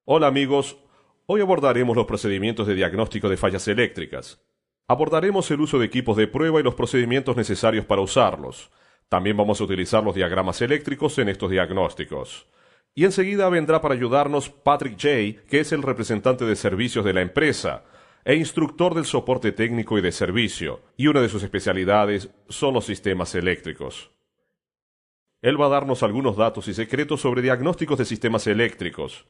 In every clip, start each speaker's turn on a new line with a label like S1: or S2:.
S1: Hola amigos, hoy abordaremos los procedimientos de diagnóstico de fallas eléctricas. Abordaremos el uso de equipos de prueba y los procedimientos necesarios para usarlos. También vamos a utilizar los diagramas eléctricos en estos diagnósticos. Y enseguida vendrá para ayudarnos Patrick Jay, que es el representante de servicios de la empresa e instructor del soporte técnico y de servicio, y una de sus especialidades son los sistemas eléctricos. Él va a darnos algunos datos y secretos sobre diagnósticos de sistemas eléctricos.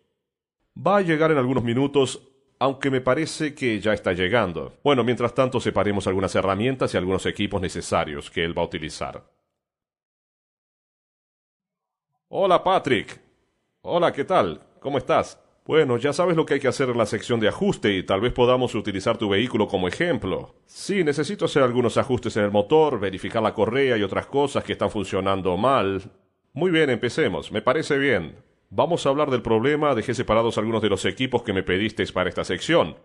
S1: Va a llegar en algunos minutos, aunque me parece que ya está llegando. Bueno, mientras tanto separemos algunas herramientas y algunos equipos necesarios que él va a utilizar. Hola Patrick. Hola, ¿qué tal? ¿Cómo estás? Bueno, ya sabes lo que hay que hacer en la sección de ajuste y tal vez podamos utilizar tu vehículo como ejemplo. Sí, necesito hacer algunos ajustes en el motor, verificar la correa y otras cosas que están funcionando mal. Muy bien, empecemos. Me parece bien. Vamos a hablar del problema. Dejé separados algunos de los equipos que me pedisteis para esta sección.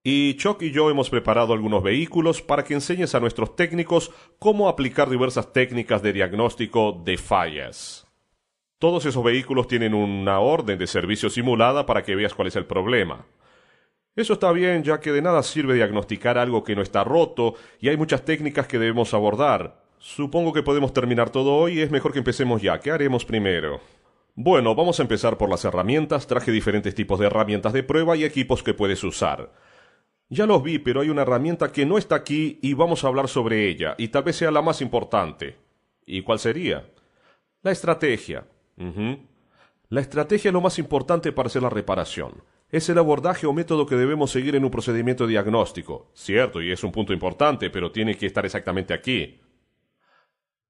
S1: Y Chuck y yo hemos preparado algunos vehículos para que enseñes a nuestros técnicos cómo aplicar diversas técnicas de diagnóstico de fallas. Todos esos vehículos tienen una orden de servicio simulada para que veas cuál es el problema. Eso está bien, ya que de nada sirve diagnosticar algo que no está roto y hay muchas técnicas que debemos abordar. Supongo que podemos terminar todo hoy y es mejor que empecemos ya. ¿Qué haremos primero? Bueno, vamos a empezar por las herramientas. Traje diferentes tipos de herramientas de prueba y equipos que puedes usar. Ya los vi, pero hay una herramienta que no está aquí y vamos a hablar sobre ella, y tal vez sea la más importante. ¿Y cuál sería? La estrategia. La estrategia es lo más importante para hacer la reparación. Es el abordaje o método que debemos seguir en un procedimiento diagnóstico. Cierto, y es un punto importante, pero tiene que estar exactamente aquí.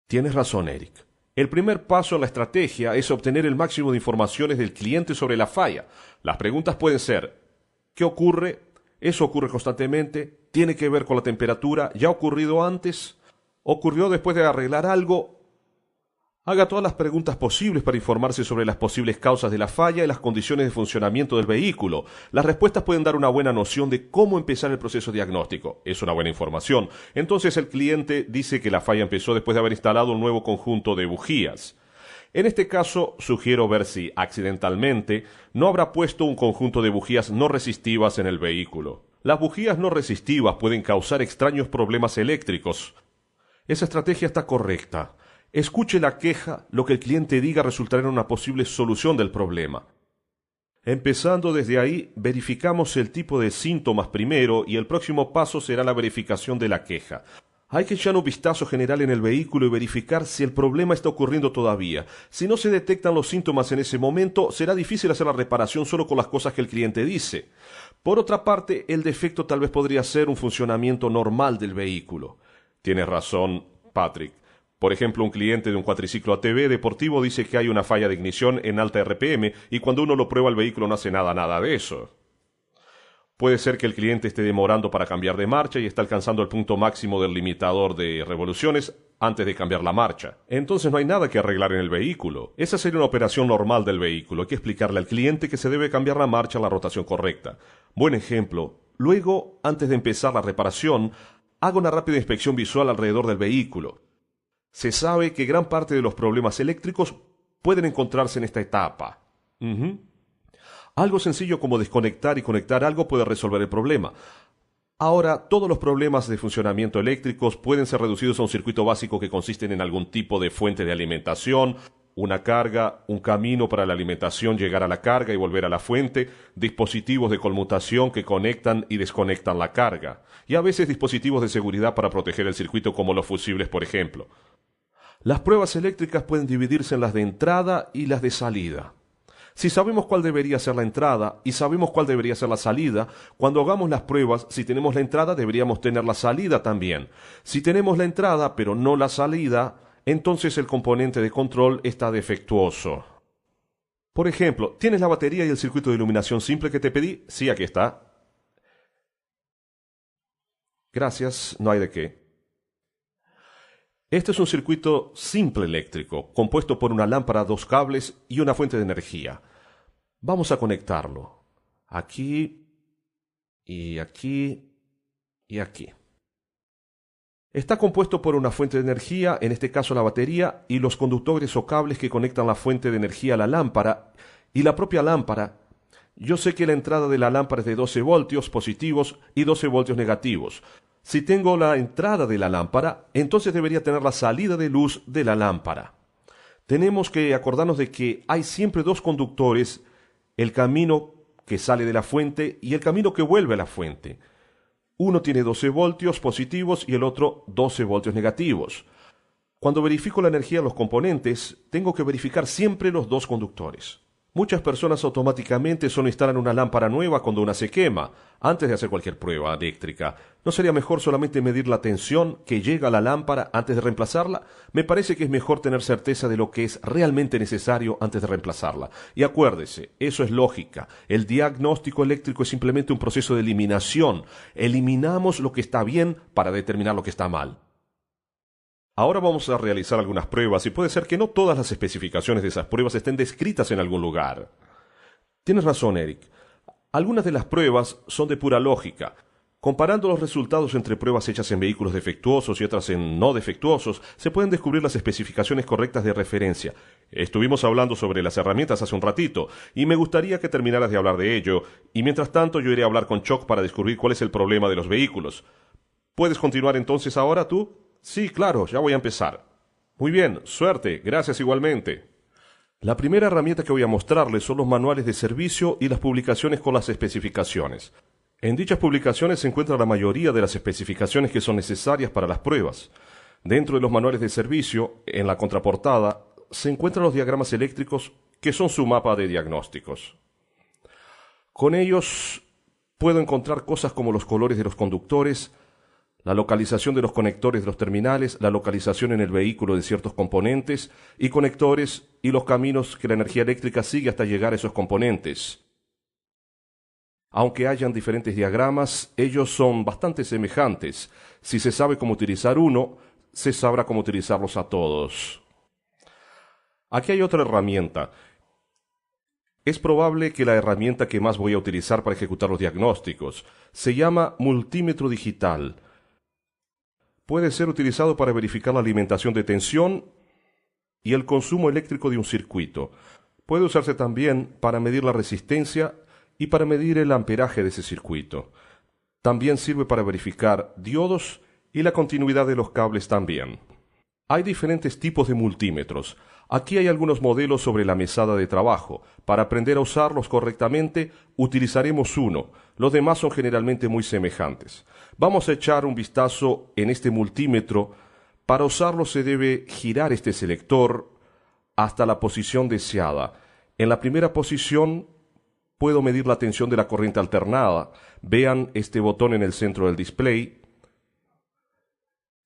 S1: Tienes razón, Eric. El primer paso en la estrategia es obtener el máximo de informaciones del cliente sobre la falla. Las preguntas pueden ser: ¿qué ocurre? ¿Eso ocurre constantemente? ¿Tiene que ver con la temperatura? ¿Ya ha ocurrido antes? ¿Ocurrió después de arreglar algo? Haga todas las preguntas posibles para informarse sobre las posibles causas de la falla y las condiciones de funcionamiento del vehículo. Las respuestas pueden dar una buena noción de cómo empezar el proceso diagnóstico. Es una buena información. Entonces el cliente dice que la falla empezó después de haber instalado un nuevo conjunto de bujías. En este caso, sugiero ver si, accidentalmente, no habrá puesto un conjunto de bujías no resistivas en el vehículo. Las bujías no resistivas pueden causar extraños problemas eléctricos. Esa estrategia está correcta. Escuche la queja, lo que el cliente diga resultará en una posible solución del problema. Empezando desde ahí, verificamos el tipo de síntomas primero y el próximo paso será la verificación de la queja. Hay que echar un vistazo general en el vehículo y verificar si el problema está ocurriendo todavía. Si no se detectan los síntomas en ese momento, será difícil hacer la reparación solo con las cosas que el cliente dice. Por otra parte, el defecto tal vez podría ser un funcionamiento normal del vehículo. Tienes razón, Patrick. Por ejemplo, un cliente de un cuatriciclo ATV deportivo dice que hay una falla de ignición en alta RPM y cuando uno lo prueba el vehículo no hace nada de eso. Puede ser que el cliente esté demorando para cambiar de marcha y está alcanzando el punto máximo del limitador de revoluciones antes de cambiar la marcha. Entonces no hay nada que arreglar en el vehículo. Esa sería una operación normal del vehículo. Hay que explicarle al cliente que se debe cambiar la marcha a la rotación correcta. Buen ejemplo. Luego, antes de empezar la reparación, haga una rápida inspección visual alrededor del vehículo. Se sabe que gran parte de los problemas eléctricos pueden encontrarse en esta etapa. Algo sencillo como desconectar y conectar algo puede resolver el problema. Ahora, todos los problemas de funcionamiento eléctricos pueden ser reducidos a un circuito básico que consiste en algún tipo de fuente de alimentación, una carga, un camino para la alimentación llegar a la carga y volver a la fuente, dispositivos de conmutación que conectan y desconectan la carga, y a veces dispositivos de seguridad para proteger el circuito como los fusibles, por ejemplo. Las pruebas eléctricas pueden dividirse en las de entrada y las de salida. Si sabemos cuál debería ser la entrada y sabemos cuál debería ser la salida, cuando hagamos las pruebas, si tenemos la entrada, deberíamos tener la salida también. Si tenemos la entrada, pero no la salida, entonces el componente de control está defectuoso. Por ejemplo, ¿tienes la batería y el circuito de iluminación simple que te pedí? Sí, aquí está. Gracias, no hay de qué. Este es un circuito simple eléctrico, compuesto por una lámpara, dos cables y una fuente de energía. Vamos a conectarlo. Aquí, y aquí, y aquí. Está compuesto por una fuente de energía, en este caso la batería, y los conductores o cables que conectan la fuente de energía a la lámpara, y la propia lámpara, Yo sé que la entrada de la lámpara es de 12 voltios positivos y 12 voltios negativos. Si tengo la entrada de la lámpara, entonces debería tener la salida de luz de la lámpara. Tenemos que acordarnos de que hay siempre dos conductores, el camino que sale de la fuente y el camino que vuelve a la fuente. Uno tiene 12 voltios positivos y el otro 12 voltios negativos. Cuando verifico la energía de los componentes, tengo que verificar siempre los dos conductores. Muchas personas automáticamente solo instalan una lámpara nueva cuando una se quema, antes de hacer cualquier prueba eléctrica. ¿No sería mejor solamente medir la tensión que llega a la lámpara antes de reemplazarla? Me parece que es mejor tener certeza de lo que es realmente necesario antes de reemplazarla. Y acuérdese, eso es lógica. El diagnóstico eléctrico es simplemente un proceso de eliminación. Eliminamos lo que está bien para determinar lo que está mal. Ahora vamos a realizar algunas pruebas y puede ser que no todas las especificaciones de esas pruebas estén descritas en algún lugar. Tienes razón, Eric. Algunas de las pruebas son de pura lógica. Comparando los resultados entre pruebas hechas en vehículos defectuosos y otras en no defectuosos, se pueden descubrir las especificaciones correctas de referencia. Estuvimos hablando sobre las herramientas hace un ratito, y me gustaría que terminaras de hablar de ello, y mientras tanto yo iré a hablar con Chuck para descubrir cuál es el problema de los vehículos. ¿Puedes continuar entonces ahora tú? Sí, claro, ya voy a empezar. Muy bien, suerte, gracias igualmente. La primera herramienta que voy a mostrarles son los manuales de servicio y las publicaciones con las especificaciones. En dichas publicaciones se encuentra la mayoría de las especificaciones que son necesarias para las pruebas. Dentro de los manuales de servicio, en la contraportada, se encuentran los diagramas eléctricos que son su mapa de diagnósticos. Con ellos puedo encontrar cosas como los colores de los conductores, la localización de los conectores de los terminales, la localización en el vehículo de ciertos componentes y conectores y los caminos que la energía eléctrica sigue hasta llegar a esos componentes. Aunque hayan diferentes diagramas, ellos son bastante semejantes. Si se sabe cómo utilizar uno, se sabrá cómo utilizarlos a todos. Aquí hay otra herramienta. Es probable que la herramienta que más voy a utilizar para ejecutar los diagnósticos se llama multímetro digital. Puede ser utilizado para verificar la alimentación de tensión y el consumo eléctrico de un circuito. Puede usarse también para medir la resistencia y para medir el amperaje de ese circuito. También sirve para verificar diodos y la continuidad de los cables también. Hay diferentes tipos de multímetros. Aquí hay algunos modelos sobre la mesada de trabajo. Para aprender a usarlos correctamente, utilizaremos uno. Los demás son generalmente muy semejantes. Vamos a echar un vistazo en este multímetro. Para usarlo se debe girar este selector hasta la posición deseada. En la primera posición puedo medir la tensión de la corriente alternada. Vean este botón en el centro del display.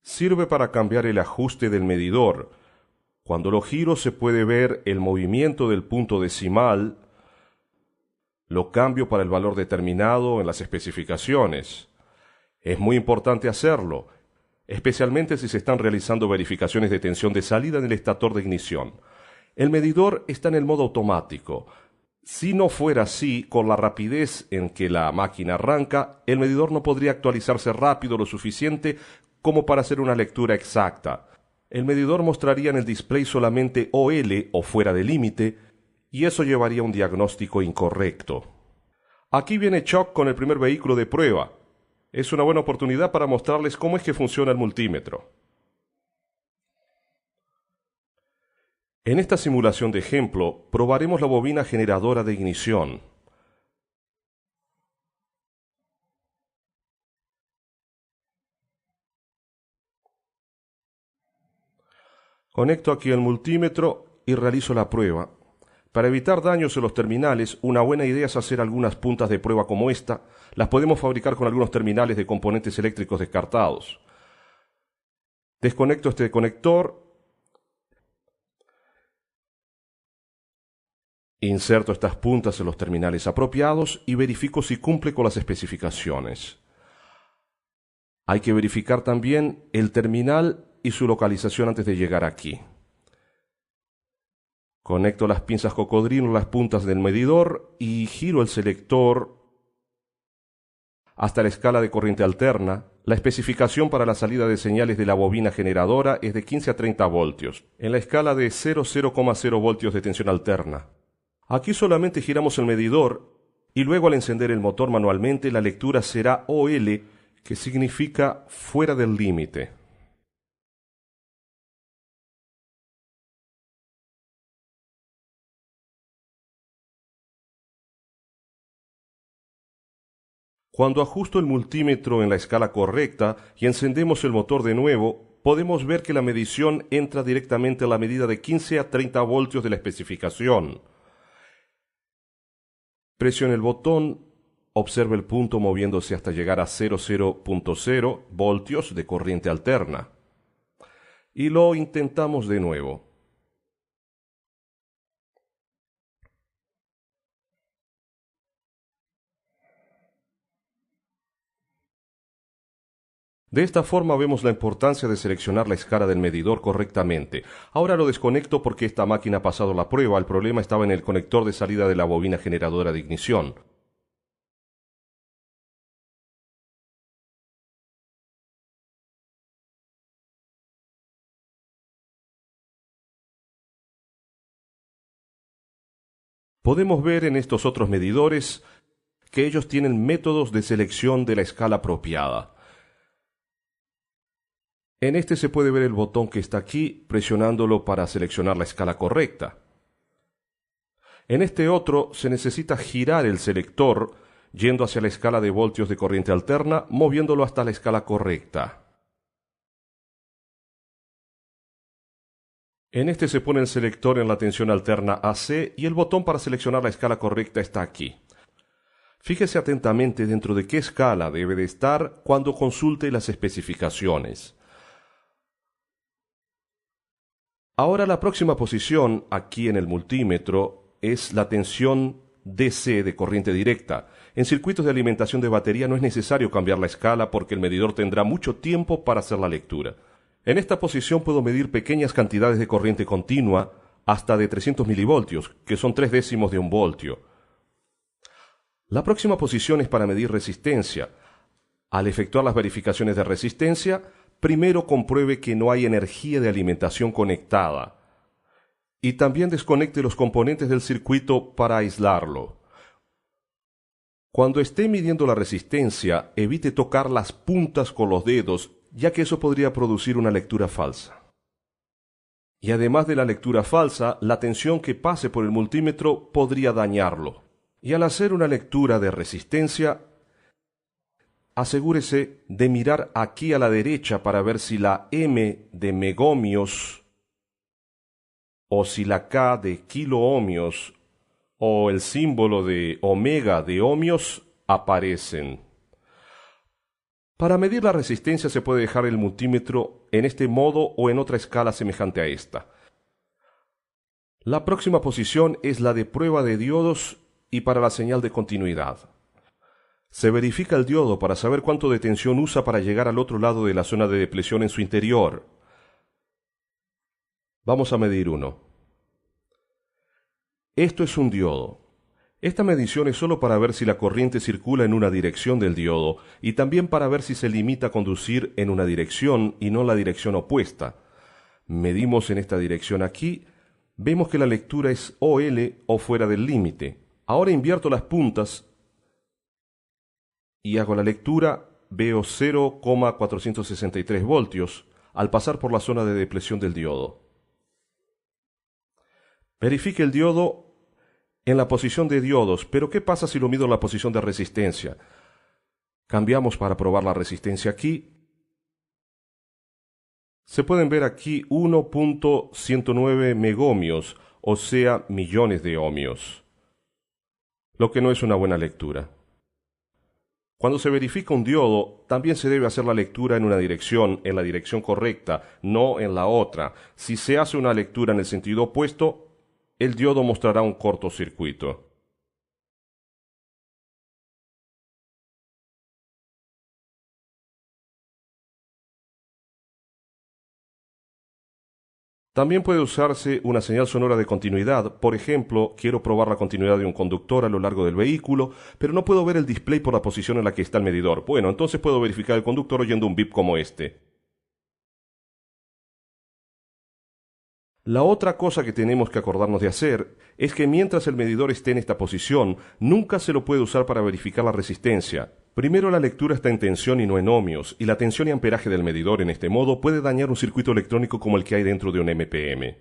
S1: Sirve para cambiar el ajuste del medidor. Cuando lo giro se puede ver el movimiento del punto decimal. Lo cambio para el valor determinado en las especificaciones. Es muy importante hacerlo, especialmente si se están realizando verificaciones de tensión de salida en el estator de ignición. El medidor está en el modo automático. Si no fuera así, con la rapidez en que la máquina arranca, el medidor no podría actualizarse rápido lo suficiente como para hacer una lectura exacta. El medidor mostraría en el display solamente OL o fuera de límite, y eso llevaría a un diagnóstico incorrecto. Aquí viene Chuck con el primer vehículo de prueba. Es una buena oportunidad para mostrarles cómo es que funciona el multímetro. En esta simulación de ejemplo, probaremos la bobina generadora de ignición. Conecto aquí el multímetro y realizo la prueba. Para evitar daños en los terminales, una buena idea es hacer algunas puntas de prueba como esta. Las podemos fabricar con algunos terminales de componentes eléctricos descartados. Desconecto este conector. Inserto estas puntas en los terminales apropiados y verifico si cumple con las especificaciones. Hay que verificar también el terminal y su localización antes de llegar aquí. Conecto las pinzas cocodrilo en las puntas del medidor y giro el selector hasta la escala de corriente alterna. La especificación para la salida de señales de la bobina generadora es de 15 a 30 voltios, en la escala de 0,0 voltios de tensión alterna. Aquí solamente giramos el medidor y luego al encender el motor manualmente la lectura será OL, que significa fuera del límite. Cuando ajusto el multímetro en la escala correcta y encendemos el motor de nuevo, podemos ver que la medición entra directamente a la medida de 15 a 30 voltios de la especificación. Presione el botón, observe el punto moviéndose hasta llegar a 00.0 voltios de corriente alterna. Y lo intentamos de nuevo. De esta forma vemos la importancia de seleccionar la escala del medidor correctamente. Ahora lo desconecto porque esta máquina ha pasado la prueba. El problema estaba en el conector de salida de la bobina generadora de ignición. Podemos ver en estos otros medidores que ellos tienen métodos de selección de la escala apropiada. En este se puede ver el botón que está aquí, presionándolo para seleccionar la escala correcta. En este otro se necesita girar el selector, yendo hacia la escala de voltios de corriente alterna, moviéndolo hasta la escala correcta. En este se pone el selector en la tensión alterna AC y el botón para seleccionar la escala correcta está aquí. Fíjese atentamente dentro de qué escala debe de estar cuando consulte las especificaciones. Ahora la próxima posición, aquí en el multímetro, es la tensión DC de corriente directa. En circuitos de alimentación de batería no es necesario cambiar la escala porque el medidor tendrá mucho tiempo para hacer la lectura. En esta posición puedo medir pequeñas cantidades de corriente continua hasta de 300 milivoltios, que son 3/10 de un voltio. La próxima posición es para medir resistencia. Al efectuar las verificaciones de resistencia, primero compruebe que no hay energía de alimentación conectada y también desconecte los componentes del circuito para aislarlo. Cuando esté midiendo la resistencia, evite tocar las puntas con los dedos, ya que eso podría producir una lectura falsa. Y además de la lectura falsa, la tensión que pase por el multímetro podría dañarlo. Y al hacer una lectura de resistencia, asegúrese de mirar aquí a la derecha para ver si la M de megohmios o si la K de kiloohmios o el símbolo de omega de ohmios aparecen. Para medir la resistencia se puede dejar el multímetro en este modo o en otra escala semejante a esta. La próxima posición es la de prueba de diodos y para la señal de continuidad. Se verifica el diodo para saber cuánto de tensión usa para llegar al otro lado de la zona de depleción en su interior. Vamos a medir uno. Esto es un diodo. Esta medición es solo para ver si la corriente circula en una dirección del diodo y también para ver si se limita a conducir en una dirección y no en la dirección opuesta. Medimos en esta dirección aquí, vemos que la lectura es OL o fuera del límite. Ahora invierto las puntas y hago la lectura, veo 0,463 voltios al pasar por la zona de depleción del diodo. Verifique el diodo en la posición de diodos, pero ¿qué pasa si lo mido en la posición de resistencia? Cambiamos para probar la resistencia aquí. Se pueden ver aquí 1.109 megohmios, o sea, millones de ohmios, lo que no es una buena lectura. Cuando se verifica un diodo, también se debe hacer la lectura en la dirección correcta, no en la otra. Si se hace una lectura en el sentido opuesto, el diodo mostrará un cortocircuito. También puede usarse una señal sonora de continuidad. Por ejemplo, quiero probar la continuidad de un conductor a lo largo del vehículo, pero no puedo ver el display por la posición en la que está el medidor. Bueno, entonces puedo verificar el conductor oyendo un bip como este. La otra cosa que tenemos que acordarnos de hacer es que mientras el medidor esté en esta posición, nunca se lo puede usar para verificar la resistencia. Primero, la lectura está en tensión y no en ohmios, y la tensión y amperaje del medidor en este modo puede dañar un circuito electrónico como el que hay dentro de un MPM.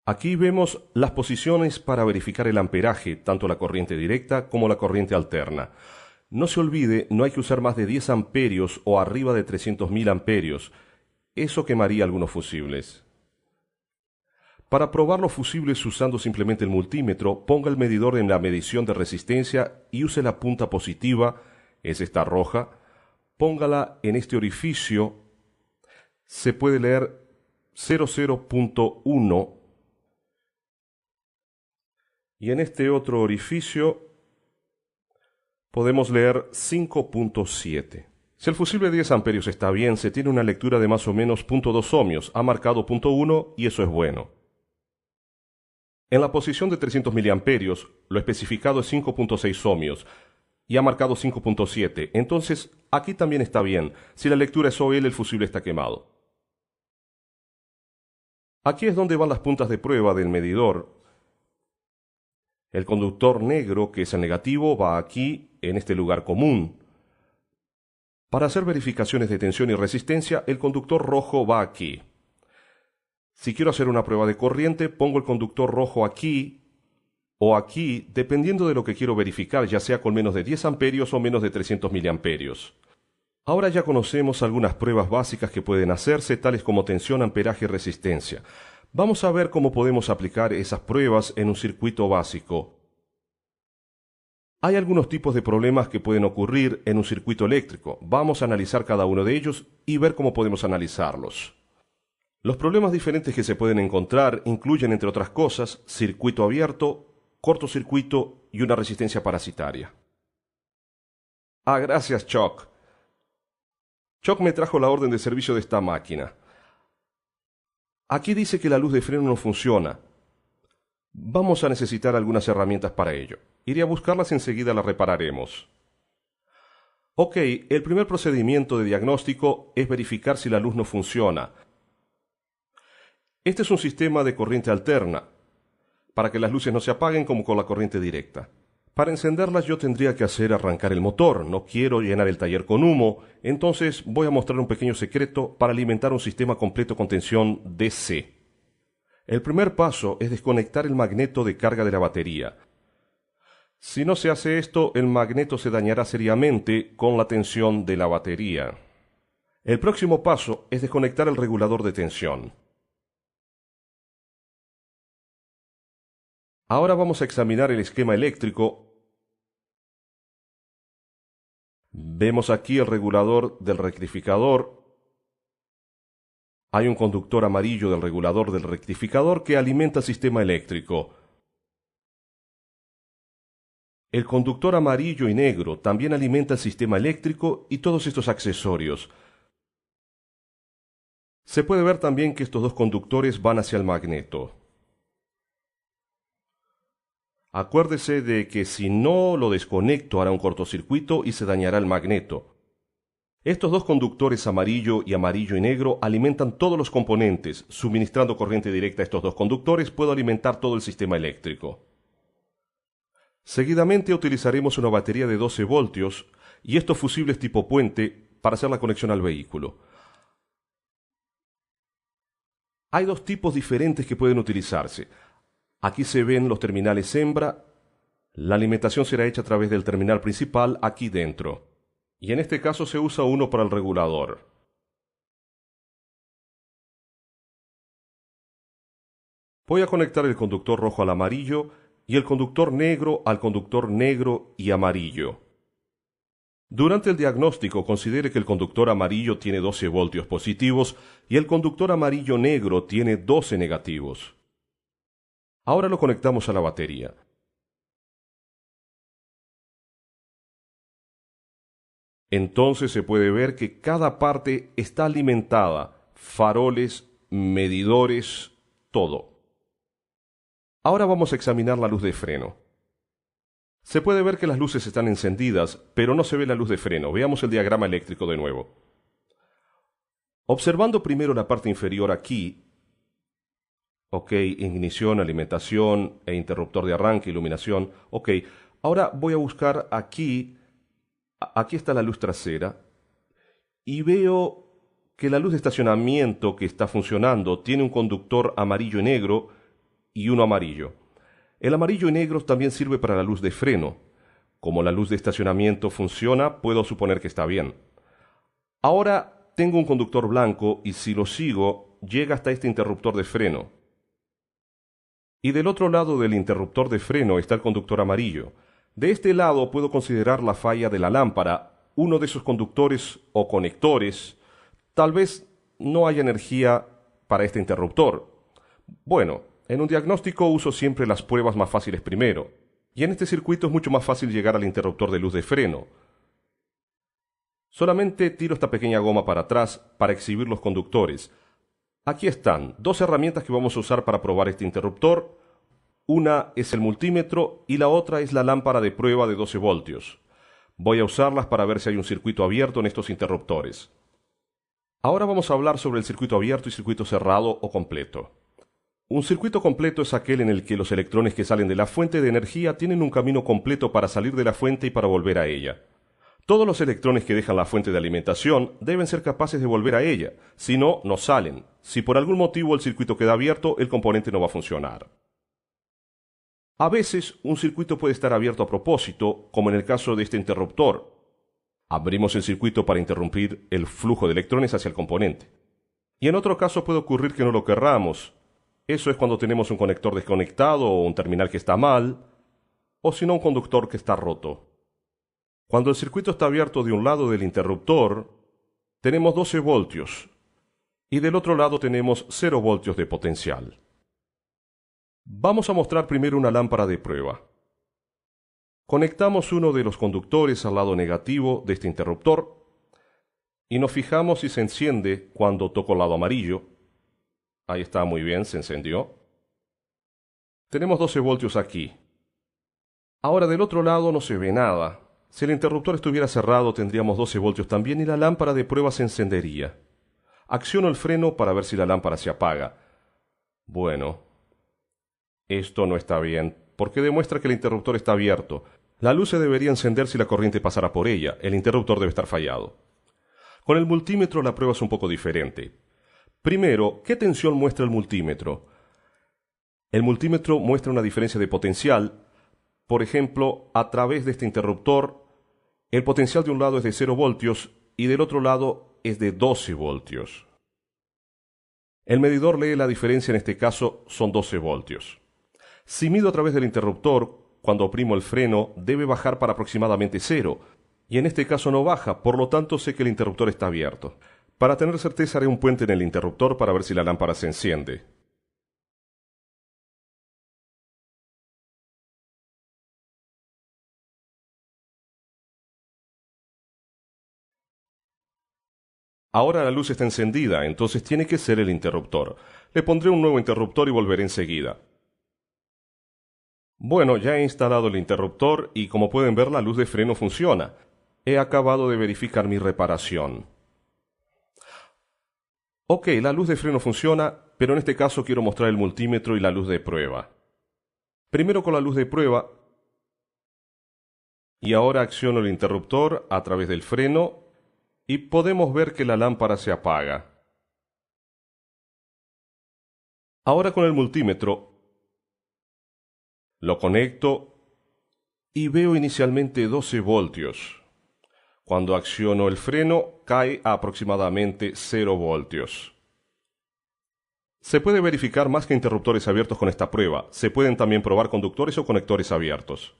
S1: Aquí vemos las posiciones para verificar el amperaje, tanto la corriente directa como la corriente alterna. No se olvide, no hay que usar más de 10 amperios o arriba de 300.000 amperios. Eso quemaría algunos fusibles. Para probar los fusibles usando simplemente el multímetro, ponga el medidor en la medición de resistencia y use la punta positiva, es esta roja, póngala en este orificio, se puede leer 00.1 y en este otro orificio podemos leer 5.7. Si el fusible de 10 amperios está bien, se tiene una lectura de más o menos 0.2 ohmios, ha marcado 0.1 y eso es bueno. En la posición de 300 miliamperios, lo especificado es 5.6 ohmios y ha marcado 5.7, entonces aquí también está bien. Si la lectura es OL, el fusible está quemado. Aquí es donde van las puntas de prueba del medidor. El conductor negro, que es el negativo, va aquí, en este lugar común. Para hacer verificaciones de tensión y resistencia, el conductor rojo va aquí. Si quiero hacer una prueba de corriente, pongo el conductor rojo aquí o aquí, dependiendo de lo que quiero verificar, ya sea con menos de 10 amperios o menos de 300 miliamperios. Ahora ya conocemos algunas pruebas básicas que pueden hacerse, tales como tensión, amperaje y resistencia. Vamos a ver cómo podemos aplicar esas pruebas en un circuito básico. Hay algunos tipos de problemas que pueden ocurrir en un circuito eléctrico. Vamos a analizar cada uno de ellos y ver cómo podemos analizarlos. Los problemas diferentes que se pueden encontrar incluyen, entre otras cosas, circuito abierto, cortocircuito y una resistencia parasitaria. Ah, gracias, Chuck. Chuck me trajo la orden de servicio de esta máquina. Aquí dice que la luz de freno no funciona. Vamos a necesitar algunas herramientas para ello. Iré a buscarlas y enseguida las repararemos. Ok, el primer procedimiento de diagnóstico es verificar si la luz no funciona. Este es un sistema de corriente alterna, para que las luces no se apaguen como con la corriente directa. Para encenderlas yo tendría que hacer arrancar el motor, no quiero llenar el taller con humo, entonces voy a mostrar un pequeño secreto para alimentar un sistema completo con tensión DC. El primer paso es desconectar el magneto de carga de la batería. Si no se hace esto, el magneto se dañará seriamente con la tensión de la batería. El próximo paso es desconectar el regulador de tensión. Ahora vamos a examinar el esquema eléctrico. Vemos aquí el regulador del rectificador. Hay un conductor amarillo del regulador del rectificador que alimenta el sistema eléctrico. El conductor amarillo y negro también alimenta el sistema eléctrico y todos estos accesorios. Se puede ver también que estos dos conductores van hacia el magneto. Acuérdese de que si no lo desconecto hará un cortocircuito y se dañará el magneto. Estos dos conductores amarillo y negro alimentan todos los componentes. Suministrando corriente directa a estos dos conductores puedo alimentar todo el sistema eléctrico. Seguidamente utilizaremos una batería de 12 voltios y estos fusibles tipo puente para hacer la conexión al vehículo. Hay dos tipos diferentes que pueden utilizarse. Aquí se ven los terminales hembra. La alimentación será hecha a través del terminal principal aquí dentro. Y en este caso se usa uno para el regulador. Voy a conectar el conductor rojo al amarillo y el conductor negro al conductor negro y amarillo. Durante el diagnóstico considere que el conductor amarillo tiene 12 voltios positivos y el conductor amarillo negro tiene 12 negativos. Ahora lo conectamos a la batería. Entonces se puede ver que cada parte está alimentada, faroles, medidores, todo. Ahora vamos a examinar la luz de freno. Se puede ver que las luces están encendidas, pero no se ve la luz de freno. Veamos el diagrama eléctrico de nuevo. Observando primero la parte inferior aquí, Ok, ignición, alimentación e interruptor de arranque, iluminación. Ok, ahora voy a buscar aquí, aquí está la luz trasera y veo que la luz de estacionamiento que está funcionando tiene un conductor amarillo y negro y uno amarillo. El amarillo y negro también sirve para la luz de freno. Como la luz de estacionamiento funciona, puedo suponer que está bien. Ahora tengo un conductor blanco y si lo sigo, llega hasta este interruptor de freno. Y del otro lado del interruptor de freno está el conductor amarillo. De este lado puedo considerar la falla de la lámpara, uno de esos conductores o conectores. Tal vez no haya energía para este interruptor. Bueno, en un diagnóstico uso siempre las pruebas más fáciles primero, y en este circuito es mucho más fácil llegar al interruptor de luz de freno. Solamente tiro esta pequeña goma para atrás para exhibir los conductores. Aquí están, dos herramientas que vamos a usar para probar este interruptor. Una es el multímetro y la otra es la lámpara de prueba de 12 voltios. Voy a usarlas para ver si hay un circuito abierto en estos interruptores. Ahora vamos a hablar sobre el circuito abierto y circuito cerrado o completo. Un circuito completo es aquel en el que los electrones que salen de la fuente de energía tienen un camino completo para salir de la fuente y para volver a ella. Todos los electrones que dejan la fuente de alimentación deben ser capaces de volver a ella, si no, no salen. Si por algún motivo el circuito queda abierto, el componente no va a funcionar. A veces, un circuito puede estar abierto a propósito, como en el caso de este interruptor. Abrimos el circuito para interrumpir el flujo de electrones hacia el componente. Y en otro caso puede ocurrir que no lo querramos. Eso es cuando tenemos un conector desconectado o un terminal que está mal, o si no un conductor que está roto. Cuando el circuito está abierto de un lado del interruptor, tenemos 12 voltios y del otro lado tenemos 0 voltios de potencial. Vamos a mostrar primero una lámpara de prueba. Conectamos uno de los conductores al lado negativo de este interruptor y nos fijamos si se enciende cuando toco el lado amarillo. Ahí está, muy bien, se encendió. Tenemos 12 voltios aquí. Ahora del otro lado no se ve nada. Si el interruptor estuviera cerrado tendríamos 12 voltios también y la lámpara de prueba se encendería. Acciono el freno para ver si la lámpara se apaga. Bueno, esto no está bien, porque demuestra que el interruptor está abierto. La luz se debería encender si la corriente pasara por ella. El interruptor debe estar fallado. Con el multímetro la prueba es un poco diferente. Primero, ¿qué tensión muestra el multímetro? El multímetro muestra una diferencia de potencial. Por ejemplo, a través de este interruptor, el potencial de un lado es de 0 voltios y del otro lado es de 12 voltios. El medidor lee la diferencia, en este caso son 12 voltios. Si mido a través del interruptor, cuando oprimo el freno, debe bajar para aproximadamente 0, y en este caso no baja, por lo tanto sé que el interruptor está abierto. Para tener certeza haré un puente en el interruptor para ver si la lámpara se enciende. Ahora la luz está encendida, entonces tiene que ser el interruptor. Le pondré un nuevo interruptor y volveré enseguida. Bueno, ya he instalado el interruptor y como pueden ver la luz de freno funciona. He acabado de verificar mi reparación. Ok, la luz de freno funciona, pero en este caso quiero mostrar el multímetro y la luz de prueba. Primero con la luz de prueba y ahora acciono el interruptor a través del freno y podemos ver que la lámpara se apaga. Ahora con el multímetro lo conecto y veo inicialmente 12 voltios. Cuando acciono el freno cae a aproximadamente 0 voltios. Se puede verificar más que interruptores abiertos con esta prueba. Se pueden también probar conductores o conectores abiertos.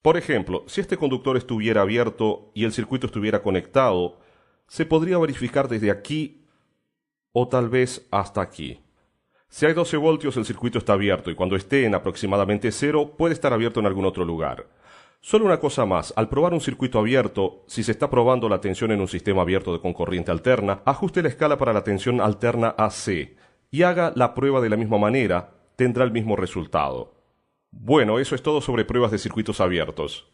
S1: Por ejemplo, si este conductor estuviera abierto y el circuito estuviera conectado, se podría verificar desde aquí o tal vez hasta aquí. Si hay 12 voltios el circuito está abierto y cuando esté en aproximadamente 0 puede estar abierto en algún otro lugar. Solo una cosa más, al probar un circuito abierto, si se está probando la tensión en un sistema abierto con corriente alterna, ajuste la escala para la tensión alterna AC y haga la prueba de la misma manera, tendrá el mismo resultado. Bueno, eso es todo sobre pruebas de circuitos abiertos.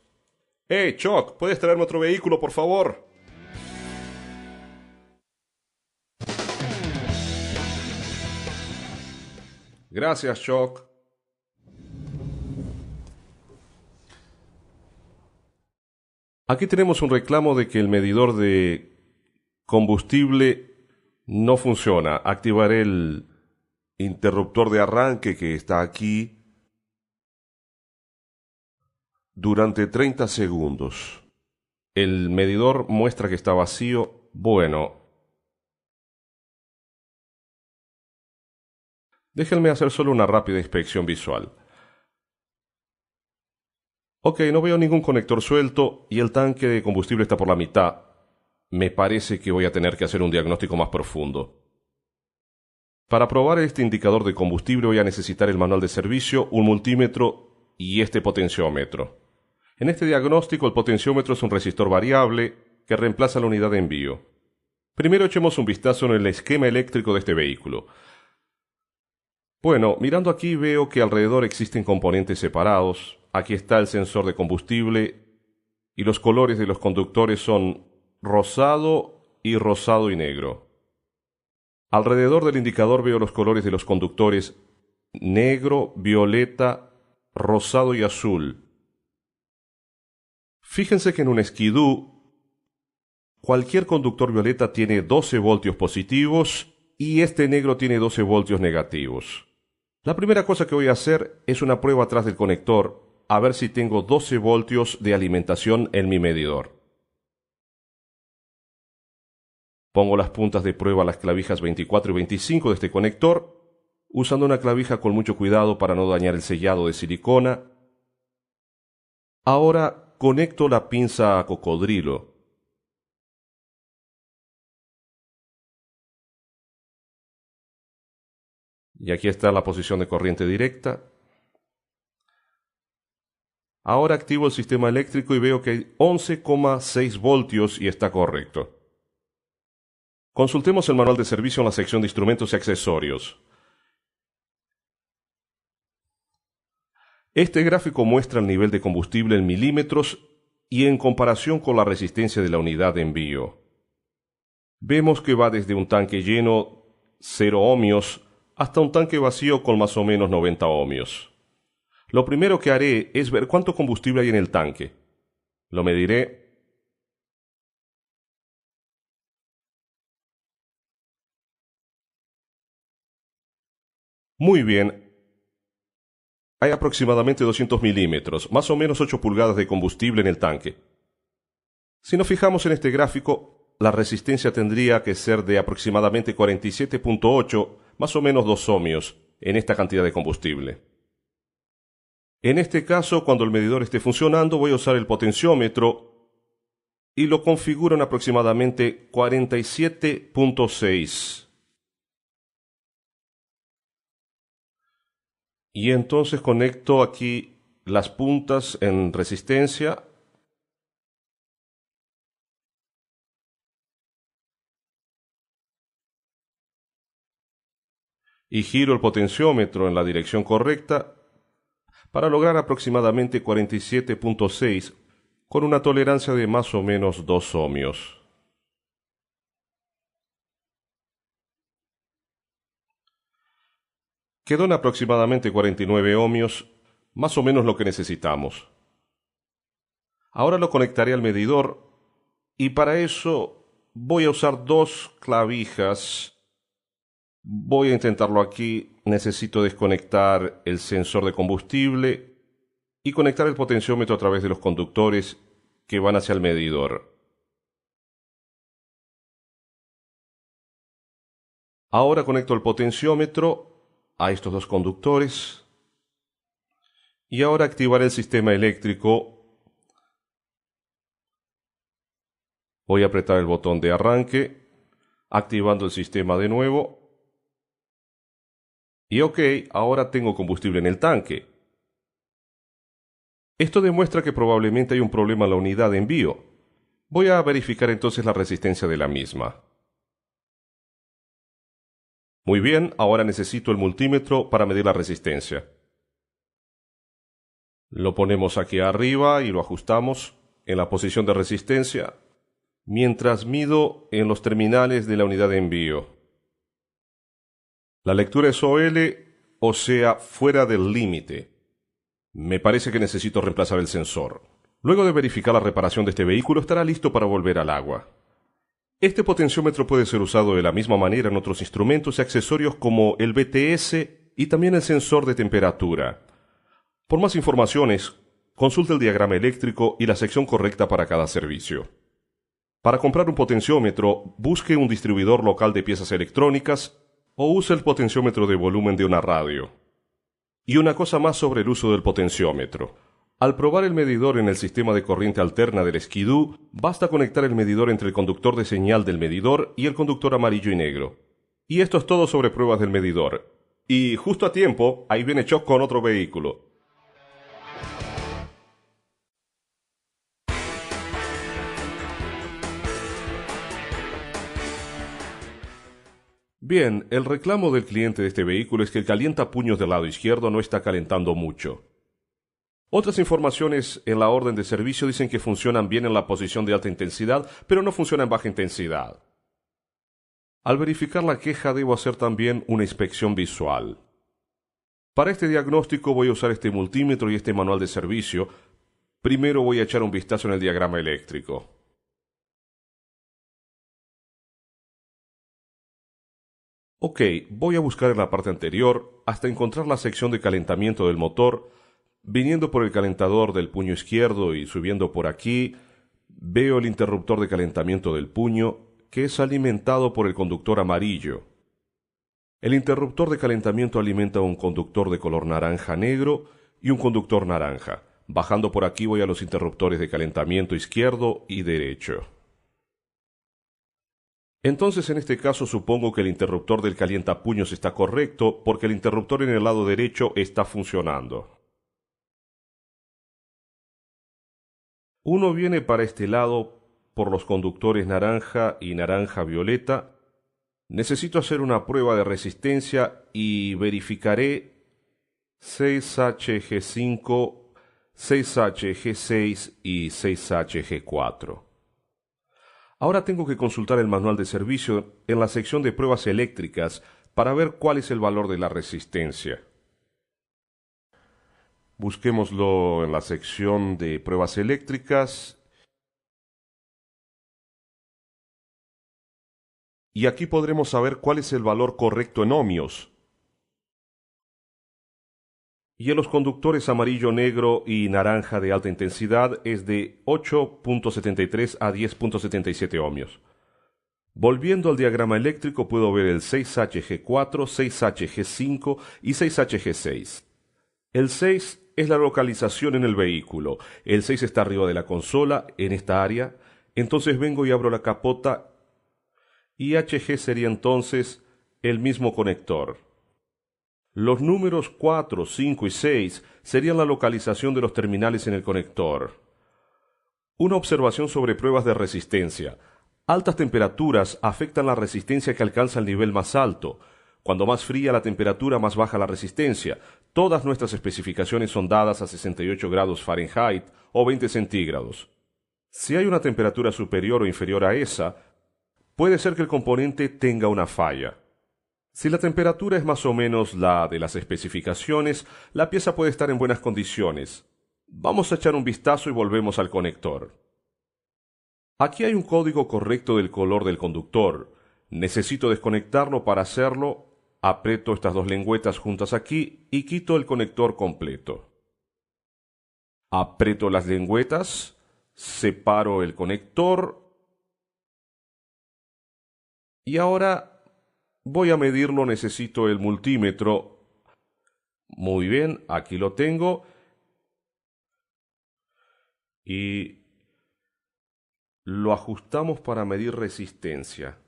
S1: Chuck, ¿puedes traerme otro vehículo, por favor? Gracias, Shock. Aquí tenemos un reclamo de que el medidor de combustible no funciona. Activaré el interruptor de arranque que está aquí durante 30 segundos. El medidor muestra que está vacío. Bueno, déjenme hacer solo una rápida inspección visual. Ok, no veo ningún conector suelto y el tanque de combustible está por la mitad. Me parece que voy a tener que hacer un diagnóstico más profundo. Para probar este indicador de combustible voy a necesitar el manual de servicio, un multímetro y este potenciómetro. En este diagnóstico el potenciómetro es un resistor variable que reemplaza la unidad de envío. Primero echemos un vistazo en el esquema eléctrico de este vehículo. Bueno, mirando aquí veo que alrededor existen componentes separados. Aquí está el sensor de combustible y los colores de los conductores son rosado y negro. Alrededor del indicador veo los colores de los conductores negro, violeta, rosado y azul. Fíjense que en un Skidoo cualquier conductor violeta tiene 12 voltios positivos y este negro tiene 12 voltios negativos. La primera cosa que voy a hacer es una prueba atrás del conector a ver si tengo 12 voltios de alimentación en mi medidor. Pongo las puntas de prueba a las clavijas 24 y 25 de este conector, usando una clavija con mucho cuidado para no dañar el sellado de silicona. Ahora conecto la pinza a cocodrilo. Y aquí está la posición de corriente directa. Ahora activo el sistema eléctrico y veo que hay 11,6 voltios y está correcto. Consultemos el manual de servicio en la sección de instrumentos y accesorios. Este gráfico muestra el nivel de combustible en milímetros y en comparación con la resistencia de la unidad de envío. Vemos que va desde un tanque lleno 0 ohmios hasta un tanque vacío con más o menos 90 ohmios. Lo primero que haré es ver cuánto combustible hay en el tanque. Lo mediré. Muy bien. Hay aproximadamente 200 milímetros, más o menos 8 pulgadas de combustible en el tanque. Si nos fijamos en este gráfico, la resistencia tendría que ser de aproximadamente 47,8, más o menos 2 ohmios, en esta cantidad de combustible. En este caso, cuando el medidor esté funcionando, voy a usar el potenciómetro y lo configuro en aproximadamente 47,6. Y entonces conecto aquí las puntas en resistencia. Y giro el potenciómetro en la dirección correcta para lograr aproximadamente 47,6 con una tolerancia de más o menos 2 ohmios. Quedó en aproximadamente 49 ohmios, más o menos lo que necesitamos. Ahora lo conectaré al medidor y para eso voy a usar 2 clavijas. Voy a intentarlo aquí. Necesito desconectar el sensor de combustible y conectar el potenciómetro a través de los conductores que van hacia el medidor. Ahora conecto el potenciómetro a estos 2 conductores y ahora activaré el sistema eléctrico. Voy a apretar el botón de arranque, activando el sistema de nuevo. Y ok, ahora tengo combustible en el tanque. Esto demuestra que probablemente hay un problema en la unidad de envío. Voy a verificar entonces la resistencia de la misma. Muy bien, ahora necesito el multímetro para medir la resistencia. Lo ponemos aquí arriba y lo ajustamos en la posición de resistencia, mientras mido en los terminales de la unidad de envío. La lectura SOL o sea, fuera del límite. Me parece que necesito reemplazar el sensor. Luego de verificar la reparación de este vehículo, estará listo para volver al agua. Este potenciómetro puede ser usado de la misma manera en otros instrumentos y accesorios como el BTS y también el sensor de temperatura. Por más informaciones, consulte el diagrama eléctrico y la sección correcta para cada servicio. Para comprar un potenciómetro, busque un distribuidor local de piezas electrónicas o use el potenciómetro de volumen de una radio. Y una cosa más sobre el uso del potenciómetro. Al probar el medidor en el sistema de corriente alterna del Skidoo, basta conectar el medidor entre el conductor de señal del medidor y el conductor amarillo y negro. Y esto es todo sobre pruebas del medidor. Y justo a tiempo, ahí viene Chuck con otro vehículo. Bien, el reclamo del cliente de este vehículo es que el calientapuños del lado izquierdo no está calentando mucho. Otras informaciones en la orden de servicio dicen que funcionan bien en la posición de alta intensidad, pero no funciona en baja intensidad. Al verificar la queja debo hacer también una inspección visual. Para este diagnóstico voy a usar este multímetro y este manual de servicio. Primero voy a echar un vistazo en el diagrama eléctrico. Ok, voy a buscar en la parte anterior hasta encontrar la sección de calentamiento del motor. Viniendo por el calentador del puño izquierdo y subiendo por aquí, veo el interruptor de calentamiento del puño, que es alimentado por el conductor amarillo. El interruptor de calentamiento alimenta un conductor de color naranja-negro y un conductor naranja. Bajando por aquí voy a los interruptores de calentamiento izquierdo y derecho. Entonces en este caso supongo que el interruptor del calientapuños está correcto porque el interruptor en el lado derecho está funcionando. Uno viene para este lado por los conductores naranja y naranja-violeta. Necesito hacer una prueba de resistencia y verificaré 6HG5, 6HG6 y 6HG4. Ahora tengo que consultar el manual de servicio en la sección de pruebas eléctricas para ver cuál es el valor de la resistencia. Busquémoslo en la sección de pruebas eléctricas. Y aquí podremos saber cuál es el valor correcto en ohmios. Y en los conductores amarillo, negro y naranja de alta intensidad es de 8.73 a 10.77 ohmios. Volviendo al diagrama eléctrico puedo ver el 6HG4, 6HG5 y 6HG6. El 6 es la localización en el vehículo. El 6 está arriba de la consola, en esta área. Entonces vengo y abro la capota y HG sería entonces el mismo conector. Los números 4, 5 y 6 serían la localización de los terminales en el conector. Una observación sobre pruebas de resistencia. Altas temperaturas afectan la resistencia que alcanza el nivel más alto. Cuando más fría la temperatura, más baja la resistencia. Todas nuestras especificaciones son dadas a 68 grados Fahrenheit o 20 centígrados. Si hay una temperatura superior o inferior a esa, puede ser que el componente tenga una falla. Si la temperatura es más o menos la de las especificaciones, la pieza puede estar en buenas condiciones. Vamos a echar un vistazo y volvemos al conector. Aquí hay un código correcto del color del conductor. Necesito desconectarlo. Para hacerlo, aprieto estas dos lengüetas juntas aquí y quito el conector completo. Aprieto las lengüetas, separo el conector y ahora voy a medirlo. Necesito el multímetro. Muy bien, aquí lo tengo. Y lo ajustamos para medir resistencia.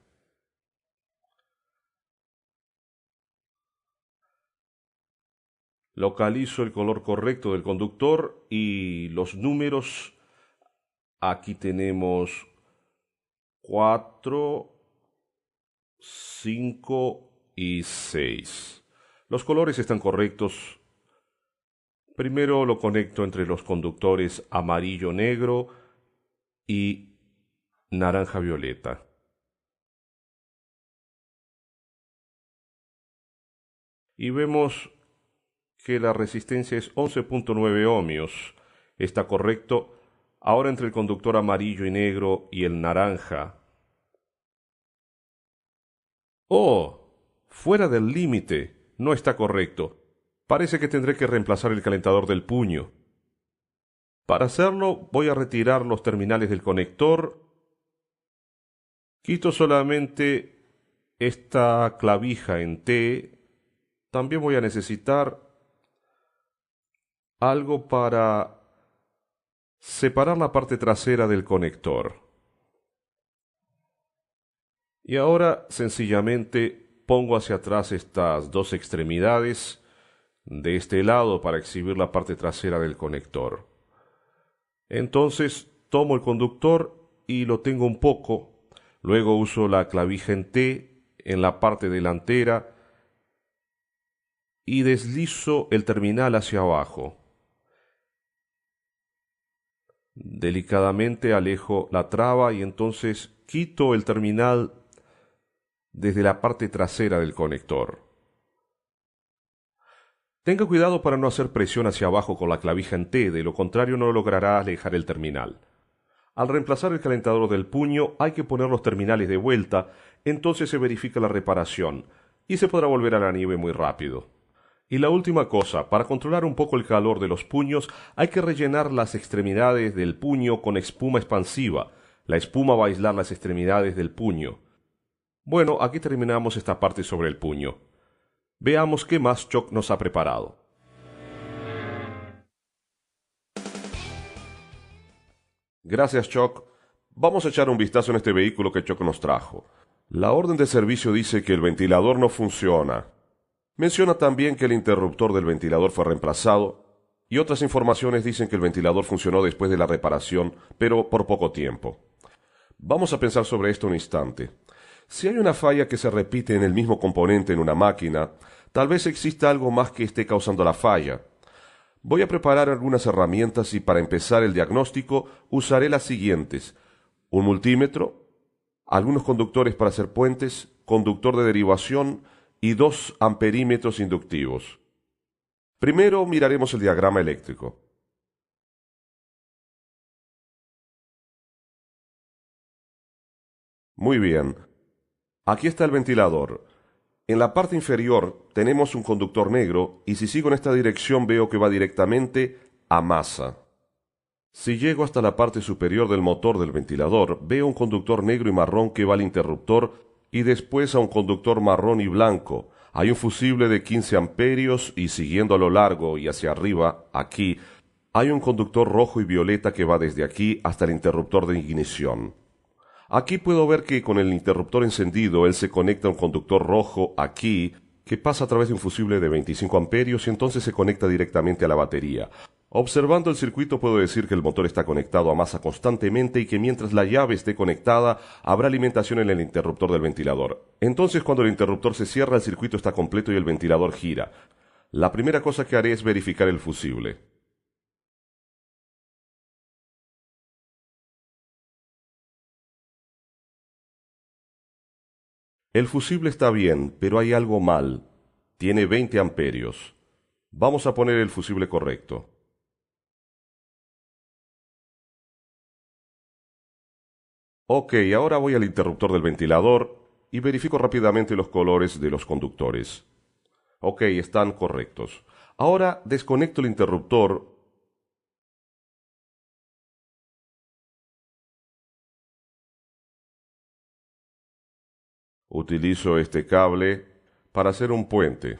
S1: Localizo el color correcto del conductor y los números. Aquí tenemos 4, 5 y 6. Los colores están correctos. Primero lo conecto entre los conductores amarillo-negro y naranja-violeta. Y vemos que la resistencia es 11.9 ohmios. Está correcto. Ahora entre el conductor amarillo y negro y el naranja. ¡Oh! Fuera del límite. No está correcto. Parece que tendré que reemplazar el calentador del puño. Para hacerlo, voy a retirar los terminales del conector. Quito solamente esta clavija en T. También voy a necesitar algo para separar la parte trasera del conector. Y ahora sencillamente pongo hacia atrás estas dos extremidades de este lado para exhibir la parte trasera del conector. Entonces tomo el conductor y lo tengo un poco. Luego uso la clavija en T en la parte delantera y deslizo el terminal hacia abajo. Delicadamente alejo la traba y entonces quito el terminal desde la parte trasera del conector. Tenga cuidado para no hacer presión hacia abajo con la clavija en T, de lo contrario no logrará alejar el terminal. Al reemplazar el calentador del puño hay que poner los terminales de vuelta, entonces se verifica la reparación y se podrá volver a la nieve muy rápido. Y la última cosa, para controlar un poco el calor de los puños, hay que rellenar las extremidades del puño con espuma expansiva. La espuma va a aislar las extremidades del puño. Bueno, aquí terminamos esta parte sobre el puño. Veamos qué más Chuck nos ha preparado. Gracias, Chuck. Vamos a echar un vistazo en este vehículo que Chuck nos trajo. La orden de servicio dice que el ventilador no funciona. Menciona también que el interruptor del ventilador fue reemplazado y otras informaciones dicen que el ventilador funcionó después de la reparación, pero por poco tiempo. Vamos a pensar sobre esto un instante. Si hay una falla que se repite en el mismo componente en una máquina, tal vez exista algo más que esté causando la falla. Voy a preparar algunas herramientas y para empezar el diagnóstico usaré las siguientes: un multímetro, algunos conductores para hacer puentes, conductor de derivación y 2 amperímetros inductivos. Primero miraremos el diagrama eléctrico. Muy bien. Aquí está el ventilador. En la parte inferior tenemos un conductor negro y si sigo en esta dirección veo que va directamente a masa. Si llego hasta la parte superior del motor del ventilador, veo un conductor negro y marrón que va al interruptor y después a un conductor marrón y blanco. Hay un fusible de 15 amperios y siguiendo a lo largo y hacia arriba, aquí, hay un conductor rojo y violeta que va desde aquí hasta el interruptor de ignición. Aquí puedo ver que con el interruptor encendido él se conecta a un conductor rojo aquí que pasa a través de un fusible de 25 amperios y entonces se conecta directamente a la batería. Observando el circuito puedo decir que el motor está conectado a masa constantemente y que mientras la llave esté conectada habrá alimentación en el interruptor del ventilador. Entonces cuando el interruptor se cierra el circuito está completo y el ventilador gira. La primera cosa que haré es verificar el fusible. El fusible está bien, pero hay algo mal. Tiene 20 amperios. Vamos a poner el fusible correcto. Ok, ahora voy al interruptor del ventilador y verifico rápidamente los colores de los conductores. Ok, están correctos. Ahora desconecto el interruptor. Utilizo este cable para hacer un puente.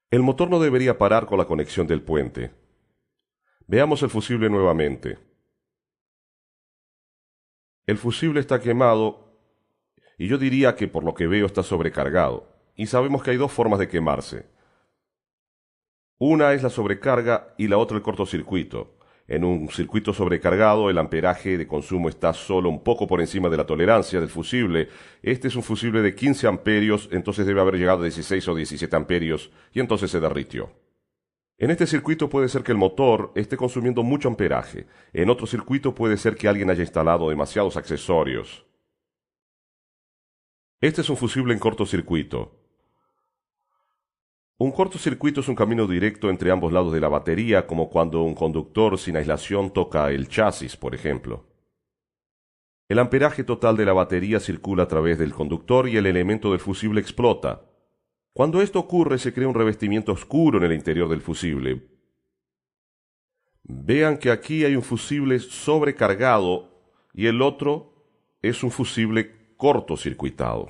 S1: El motor no debería parar con la conexión del puente. Veamos el fusible nuevamente. El fusible está quemado y yo diría que por lo que veo está sobrecargado. Y sabemos que hay dos formas de quemarse. Una es la sobrecarga y la otra el cortocircuito. En un circuito sobrecargado el amperaje de consumo está solo un poco por encima de la tolerancia del fusible. Este es un fusible de 15 amperios, entonces debe haber llegado a 16 o 17 amperios y entonces se derritió. En este circuito puede ser que el motor esté consumiendo mucho amperaje. En otro circuito puede ser que alguien haya instalado demasiados accesorios. Este es un fusible en cortocircuito. Un cortocircuito es un camino directo entre ambos lados de la batería, como cuando un conductor sin aislación toca el chasis, por ejemplo. El amperaje total de la batería circula a través del conductor y el elemento del fusible explota. Cuando esto ocurre, se crea un revestimiento oscuro en el interior del fusible. Vean que aquí hay un fusible sobrecargado y el otro es un fusible cortocircuitado.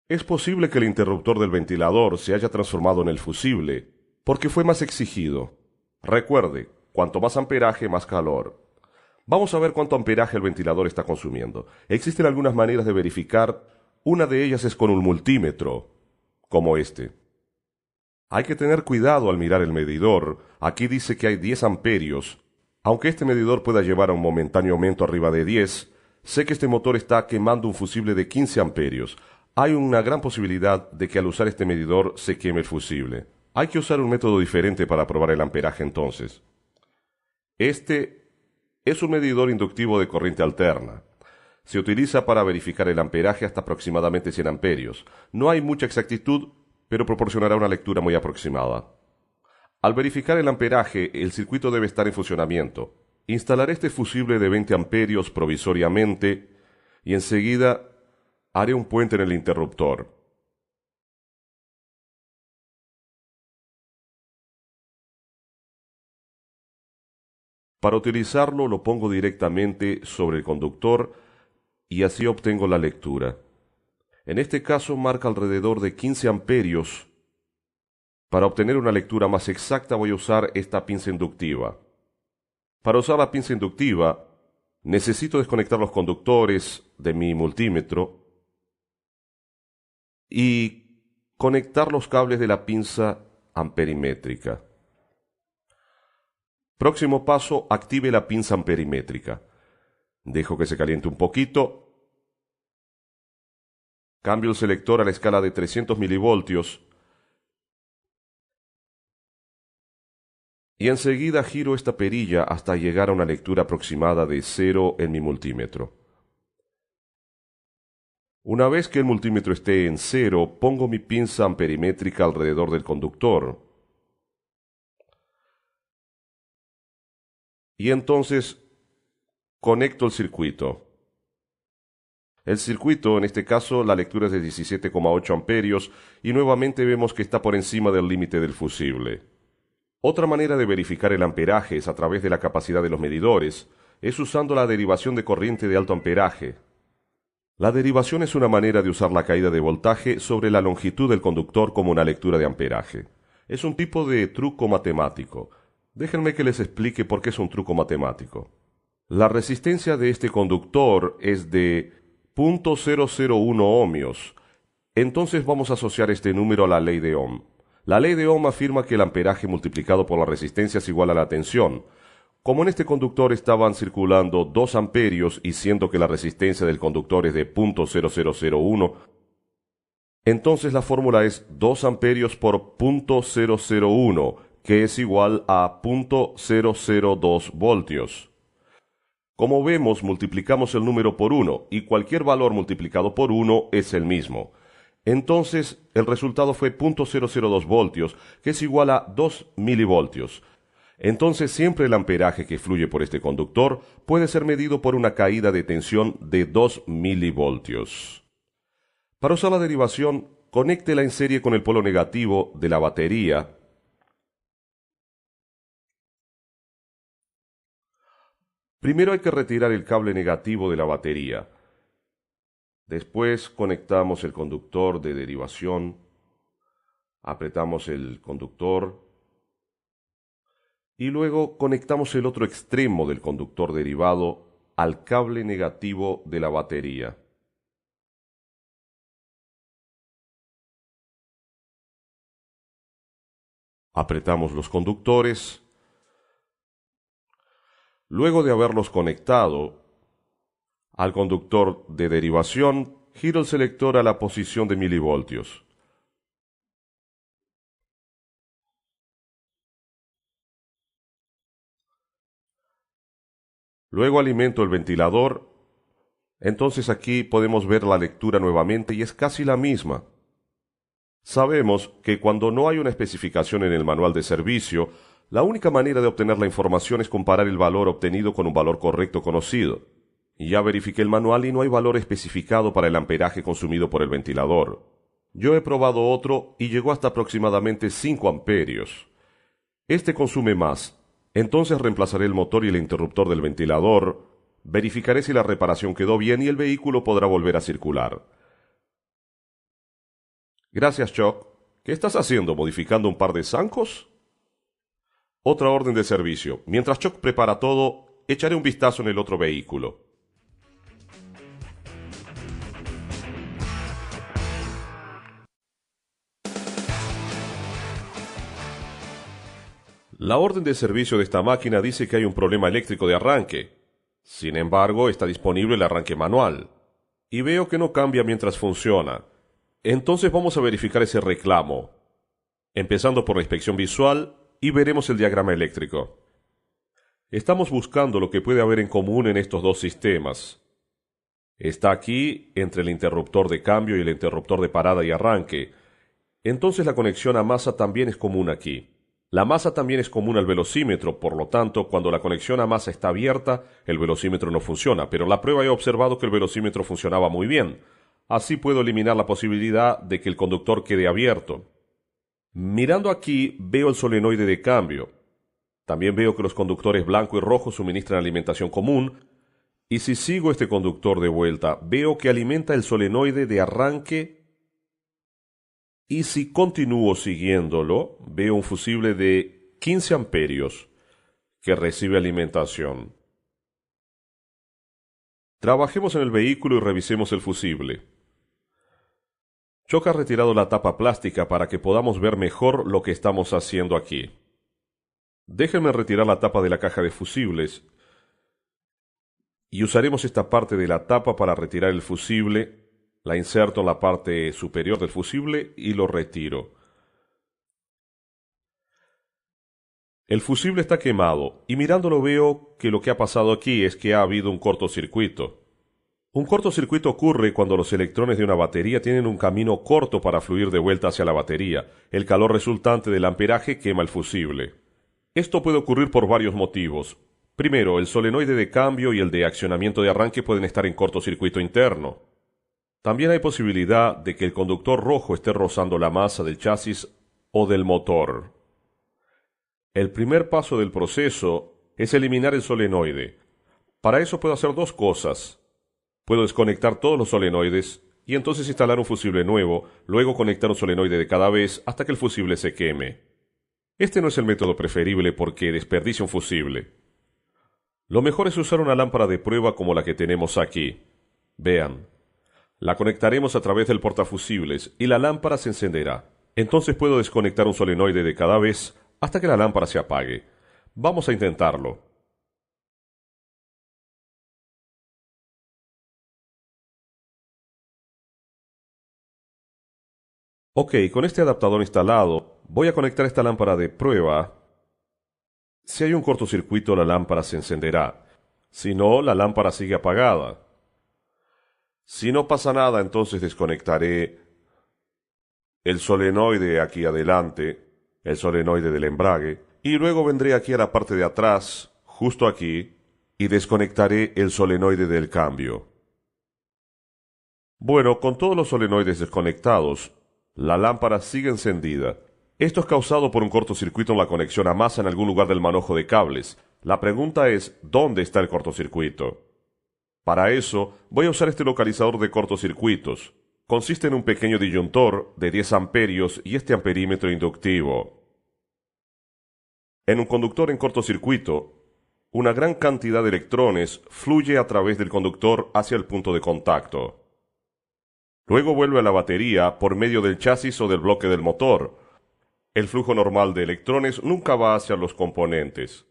S1: Es posible que el interruptor del ventilador se haya transformado en el fusible, porque fue más exigido. Recuerde, cuanto más amperaje, más calor. Vamos a ver cuánto amperaje el ventilador está consumiendo. Existen algunas maneras de verificar. Una de ellas es con un multímetro, como este. Hay que tener cuidado al mirar el medidor. Aquí dice que hay 10 amperios. Aunque este medidor pueda llevar a un momentáneo aumento arriba de 10, sé que este motor está quemando un fusible de 15 amperios. Hay una gran posibilidad de que al usar este medidor se queme el fusible. Hay que usar un método diferente para probar el amperaje entonces. Este es un medidor inductivo de corriente alterna. Se utiliza para verificar el amperaje hasta aproximadamente 100 amperios. No hay mucha exactitud, pero proporcionará una lectura muy aproximada. Al verificar el amperaje, el circuito debe estar en funcionamiento. Instalaré este fusible de 20 amperios provisoriamente y enseguida haré un puente en el interruptor. Para utilizarlo lo pongo directamente sobre el conductor y así obtengo la lectura. En este caso marca alrededor de 15 amperios. Para obtener una lectura más exacta voy a usar esta pinza inductiva. Para usar la pinza inductiva necesito desconectar los conductores de mi multímetro y conectar los cables de la pinza amperimétrica. Próximo paso, active la pinza amperimétrica. Dejo que se caliente un poquito. Cambio el selector a la escala de 300 milivoltios. Y enseguida giro esta perilla hasta llegar a una lectura aproximada de 0 en mi multímetro. Una vez que el multímetro esté en 0, pongo mi pinza amperimétrica alrededor del conductor. Y entonces conecto el circuito. El circuito, en este caso, la lectura es de 17,8 amperios y nuevamente vemos que está por encima del límite del fusible. Otra manera de verificar el amperaje es a través de la capacidad de los medidores, es usando la derivación de corriente de alto amperaje. La derivación es una manera de usar la caída de voltaje sobre la longitud del conductor como una lectura de amperaje. Es un tipo de truco matemático. Déjenme que les explique por qué es un truco matemático. La resistencia de este conductor es de 0,001 ohmios. Entonces vamos a asociar este número a la ley de Ohm. La ley de Ohm afirma que el amperaje multiplicado por la resistencia es igual a la tensión. Como en este conductor estaban circulando 2 amperios y siendo que la resistencia del conductor es de 0,0001, entonces la fórmula es 2 amperios por 0,001, que es igual a 0,002 voltios. Como vemos, multiplicamos el número por 1 y cualquier valor multiplicado por 1 es el mismo. Entonces, el resultado fue 0,002 voltios, que es igual a 2 milivoltios. Entonces, siempre el amperaje que fluye por este conductor puede ser medido por una caída de tensión de 2 milivoltios. Para usar la derivación, conéctela en serie con el polo negativo de la batería. Primero hay que retirar el cable negativo de la batería. Después conectamos el conductor de derivación, apretamos el conductor y luego conectamos el otro extremo del conductor derivado al cable negativo de la batería. Apretamos los conductores. Luego de haberlos conectado al conductor de derivación, giro el selector a la posición de milivoltios. Luego alimento el ventilador. Entonces aquí podemos ver la lectura nuevamente y es casi la misma. Sabemos que cuando no hay una especificación en el manual de servicio, la única manera de obtener la información es comparar el valor obtenido con un valor correcto conocido. Y ya verifiqué el manual y no hay valor especificado para el amperaje consumido por el ventilador. Yo he probado otro y llegó hasta aproximadamente 5 amperios. Este consume más. Entonces reemplazaré el motor y el interruptor del ventilador, verificaré si la reparación quedó bien y el vehículo podrá volver a circular. Gracias, Chuck. ¿Qué estás haciendo? ¿Modificando un par de zancos? Otra orden de servicio. Mientras Chuck prepara todo, echaré un vistazo en el otro vehículo. La orden de servicio de esta máquina dice que hay un problema eléctrico de arranque. Sin embargo, está disponible el arranque manual. Y veo que no cambia mientras funciona. Entonces vamos a verificar ese reclamo, empezando por la inspección visual y veremos el diagrama eléctrico. Estamos buscando lo que puede haber en común en estos dos sistemas. Está aquí entre el interruptor de cambio y el interruptor de parada y arranque. Entonces la conexión a masa también es común aquí. La masa también es común al velocímetro, por lo tanto, cuando la conexión a masa está abierta, el velocímetro no funciona, pero la prueba he observado que el velocímetro funcionaba muy bien. Así puedo eliminar la posibilidad de que el conductor quede abierto. Mirando aquí veo el solenoide de cambio. También veo que los conductores blanco y rojo suministran alimentación común. Y si sigo este conductor de vuelta, veo que alimenta el solenoide de arranque. Y si continúo siguiéndolo, veo un fusible de 15 amperios que recibe alimentación. Trabajemos en el vehículo y revisemos el fusible. Chuck ha retirado la tapa plástica para que podamos ver mejor lo que estamos haciendo aquí. Déjenme retirar la tapa de la caja de fusibles y usaremos esta parte de la tapa para retirar el fusible. La inserto en la parte superior del fusible y lo retiro. El fusible está quemado y mirándolo veo que lo que ha pasado aquí es que ha habido un cortocircuito. Un cortocircuito ocurre cuando los electrones de una batería tienen un camino corto para fluir de vuelta hacia la batería. El calor resultante del amperaje quema el fusible. Esto puede ocurrir por varios motivos. Primero, el solenoide de cambio y el de accionamiento de arranque pueden estar en cortocircuito interno. También hay posibilidad de que el conductor rojo esté rozando la masa del chasis o del motor. El primer paso del proceso es eliminar el solenoide. Para eso puedo hacer dos cosas. Puedo desconectar todos los solenoides y entonces instalar un fusible nuevo, luego conectar un solenoide de cada vez hasta que el fusible se queme. Este no es el método preferible porque desperdicia un fusible. Lo mejor es usar una lámpara de prueba como la que tenemos aquí. Vean. La conectaremos a través del portafusibles y la lámpara se encenderá. Entonces puedo desconectar un solenoide de cada vez hasta que la lámpara se apague. Vamos a intentarlo. Ok, con este adaptador instalado, voy a conectar esta lámpara de prueba. Si hay un cortocircuito, la lámpara se encenderá. Si no, la lámpara sigue apagada. Si no pasa nada, entonces desconectaré el solenoide aquí adelante, el solenoide del embrague, y luego vendré aquí a la parte de atrás, justo aquí, y desconectaré el solenoide del cambio. Bueno, con todos los solenoides desconectados, la lámpara sigue encendida. Esto es causado por un cortocircuito en la conexión a masa en algún lugar del manojo de cables. La pregunta es, ¿dónde está el cortocircuito? Para eso, voy a usar este localizador de cortocircuitos. Consiste en un pequeño disyuntor de 10 amperios y este amperímetro inductivo. En un conductor en cortocircuito, una gran cantidad de electrones fluye a través del conductor hacia el punto de contacto. Luego vuelve a la batería por medio del chasis o del bloque del motor. El flujo normal de electrones nunca va hacia los componentes.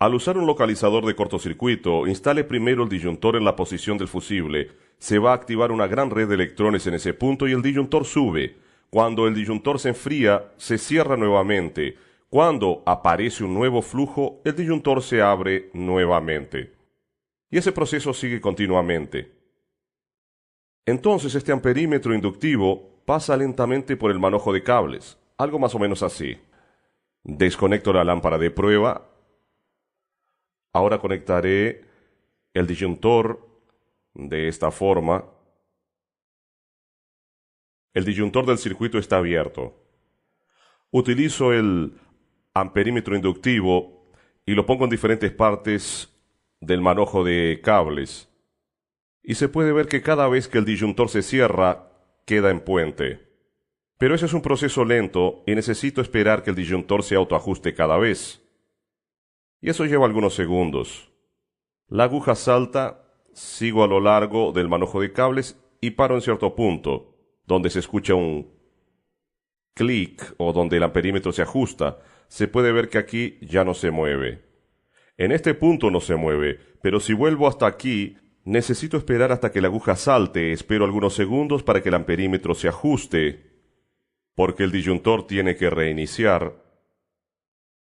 S1: Al usar un localizador de cortocircuito, instale primero el disyuntor en la posición del fusible. Se va a activar una gran red de electrones en ese punto y el disyuntor sube. Cuando el disyuntor se enfría, se cierra nuevamente. Cuando aparece un nuevo flujo, el disyuntor se abre nuevamente. y ese proceso sigue continuamente. Entonces este amperímetro inductivo pasa lentamente por el manojo de cables, algo más o menos así. Desconecto la lámpara de prueba. Ahora conectaré el disyuntor de esta forma. El disyuntor del circuito está abierto. Utilizo el amperímetro inductivo y lo pongo en diferentes partes del manojo de cables. Y se puede ver que cada vez que el disyuntor se cierra, queda en puente. Pero ese es un proceso lento y necesito esperar que el disyuntor se autoajuste cada vez. Y eso lleva algunos segundos. La aguja salta, sigo a lo largo del manojo de cables y paro en cierto punto, donde se escucha un clic o donde el amperímetro se ajusta. Se puede ver que aquí ya no se mueve. En este punto no se mueve, pero si vuelvo hasta aquí, necesito esperar hasta que la aguja salte. Espero algunos segundos para que el amperímetro se ajuste, porque el disyuntor tiene que reiniciar,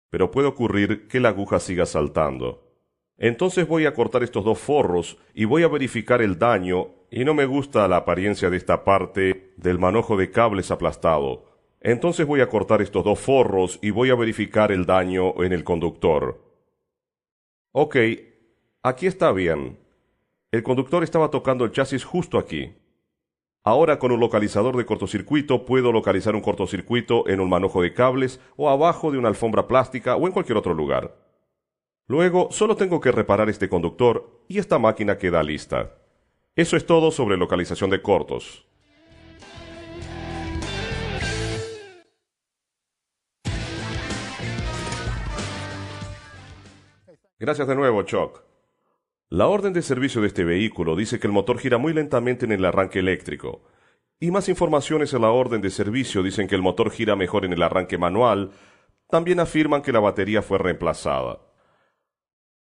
S1: pero puede ocurrir que la aguja siga saltando. Entonces voy a cortar estos dos forros y voy a verificar el daño, y no me gusta la apariencia de esta parte del manojo de cables aplastado. Entonces voy a cortar estos dos forros y voy a verificar el daño en el conductor. Ok, aquí está bien. El conductor estaba tocando el chasis justo aquí. Ahora con un localizador de cortocircuito puedo localizar un cortocircuito en un manojo de cables o abajo de una alfombra plástica o en cualquier otro lugar. Luego solo tengo que reparar este conductor y esta máquina queda lista. Eso es todo sobre localización de cortos. Gracias de nuevo, Chuck. La orden de servicio de este vehículo dice que el motor gira muy lentamente en el arranque eléctrico, y más informaciones en la orden de servicio dicen que el motor gira mejor en el arranque manual. También afirman que la batería fue reemplazada.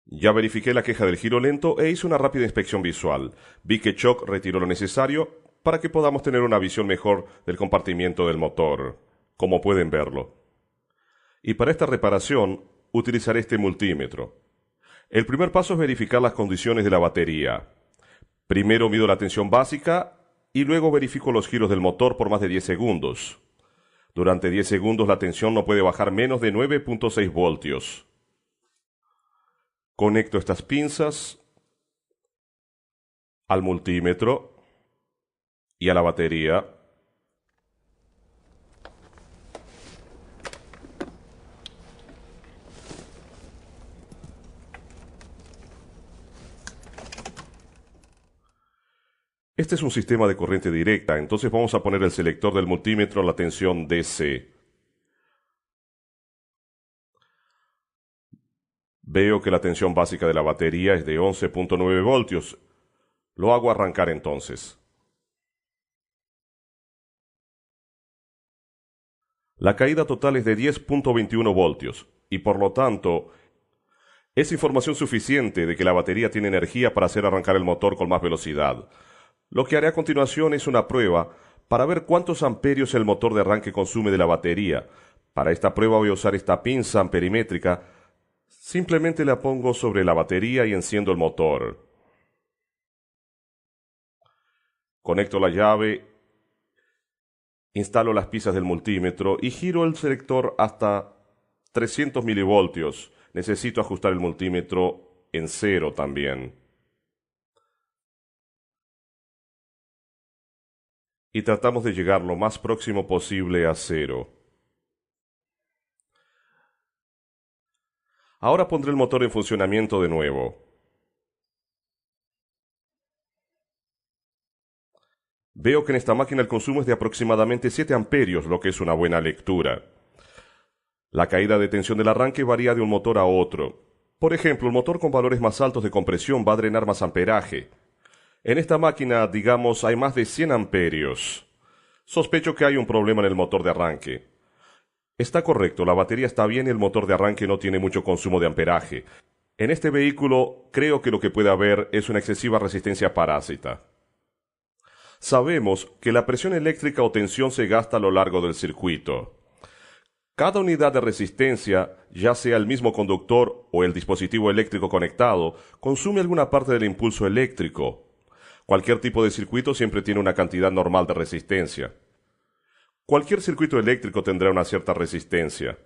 S1: Ya verifiqué la queja del giro lento e hice una rápida inspección visual. Vi que Chuck retiró lo necesario para que podamos tener una visión mejor del compartimiento del motor, como pueden verlo. Y para esta reparación utilizaré este multímetro. El primer paso es verificar las condiciones de la batería. Primero mido la tensión básica y luego verifico los giros del motor por más de 10 segundos. Durante 10 segundos la tensión no puede bajar menos de 9.6 voltios. Conecto estas pinzas al multímetro y a la batería. Este es un sistema de corriente directa, entonces vamos a poner el selector del multímetro a la tensión DC. Veo que la tensión básica de la batería es de 11.9 voltios. Lo hago arrancar entonces. La caída total es de 10.21 voltios, y por lo tanto, es información suficiente de que la batería tiene energía para hacer arrancar el motor con más velocidad. Lo que haré a continuación es una prueba para ver cuántos amperios el motor de arranque consume de la batería. Para esta prueba voy a usar esta pinza amperimétrica. Simplemente la pongo sobre la batería y enciendo el motor. Conecto la llave, instalo las piezas del multímetro y giro el selector hasta 300 milivoltios. Necesito ajustar el multímetro en 0 también. Y tratamos de llegar lo más próximo posible a 0. Ahora pondré el motor en funcionamiento de nuevo. Veo que en esta máquina el consumo es de aproximadamente 7 amperios, lo que es una buena lectura. La caída de tensión del arranque varía de un motor a otro. Por ejemplo, el motor con valores más altos de compresión va a drenar más amperaje. En esta máquina, digamos, hay más de 100 amperios. Sospecho que hay un problema en el motor de arranque. Está correcto, la batería está bien y el motor de arranque no tiene mucho consumo de amperaje. En este vehículo, creo que lo que puede haber es una excesiva resistencia parásita. Sabemos que la presión eléctrica o tensión se gasta a lo largo del circuito. Cada unidad de resistencia, ya sea el mismo conductor o el dispositivo eléctrico conectado, consume alguna parte del impulso eléctrico. Cualquier tipo de circuito siempre tiene una cantidad normal de resistencia. Cualquier circuito eléctrico tendrá una cierta resistencia.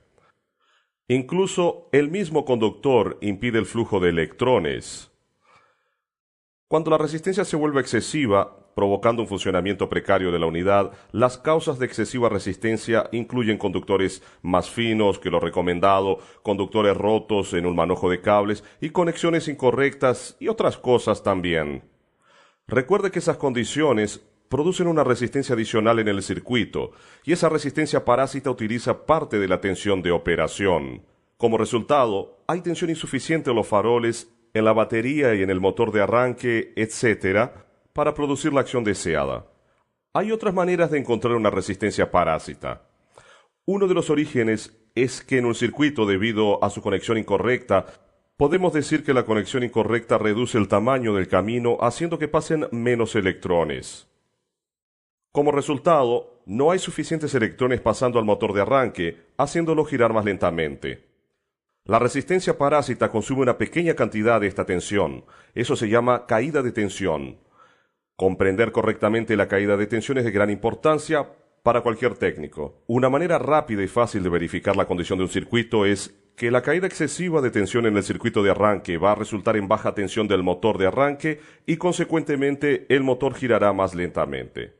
S1: Incluso el mismo conductor impide el flujo de electrones. Cuando la resistencia se vuelve excesiva, provocando un funcionamiento precario de la unidad, las causas de excesiva resistencia incluyen conductores más finos que lo recomendado, conductores rotos en un manojo de cables y conexiones incorrectas y otras cosas también. Recuerde que esas condiciones producen una resistencia adicional en el circuito, y esa resistencia parásita utiliza parte de la tensión de operación. Como resultado, hay tensión insuficiente en los faroles, en la batería y en el motor de arranque, etc., para producir la acción deseada. Hay otras maneras de encontrar una resistencia parásita. Uno de los orígenes es que en un circuito, debido a su conexión incorrecta, podemos decir que la conexión incorrecta reduce el tamaño del camino, haciendo que pasen menos electrones. Como resultado, no hay suficientes electrones pasando al motor de arranque, haciéndolo girar más lentamente. La resistencia parásita consume una pequeña cantidad de esta tensión. Eso se llama caída de tensión. Comprender correctamente la caída de tensión es de gran importancia para cualquier técnico. Una manera rápida y fácil de verificar la condición de un circuito es que la caída excesiva de tensión en el circuito de arranque va a resultar en baja tensión del motor de arranque y, consecuentemente, el motor girará más lentamente.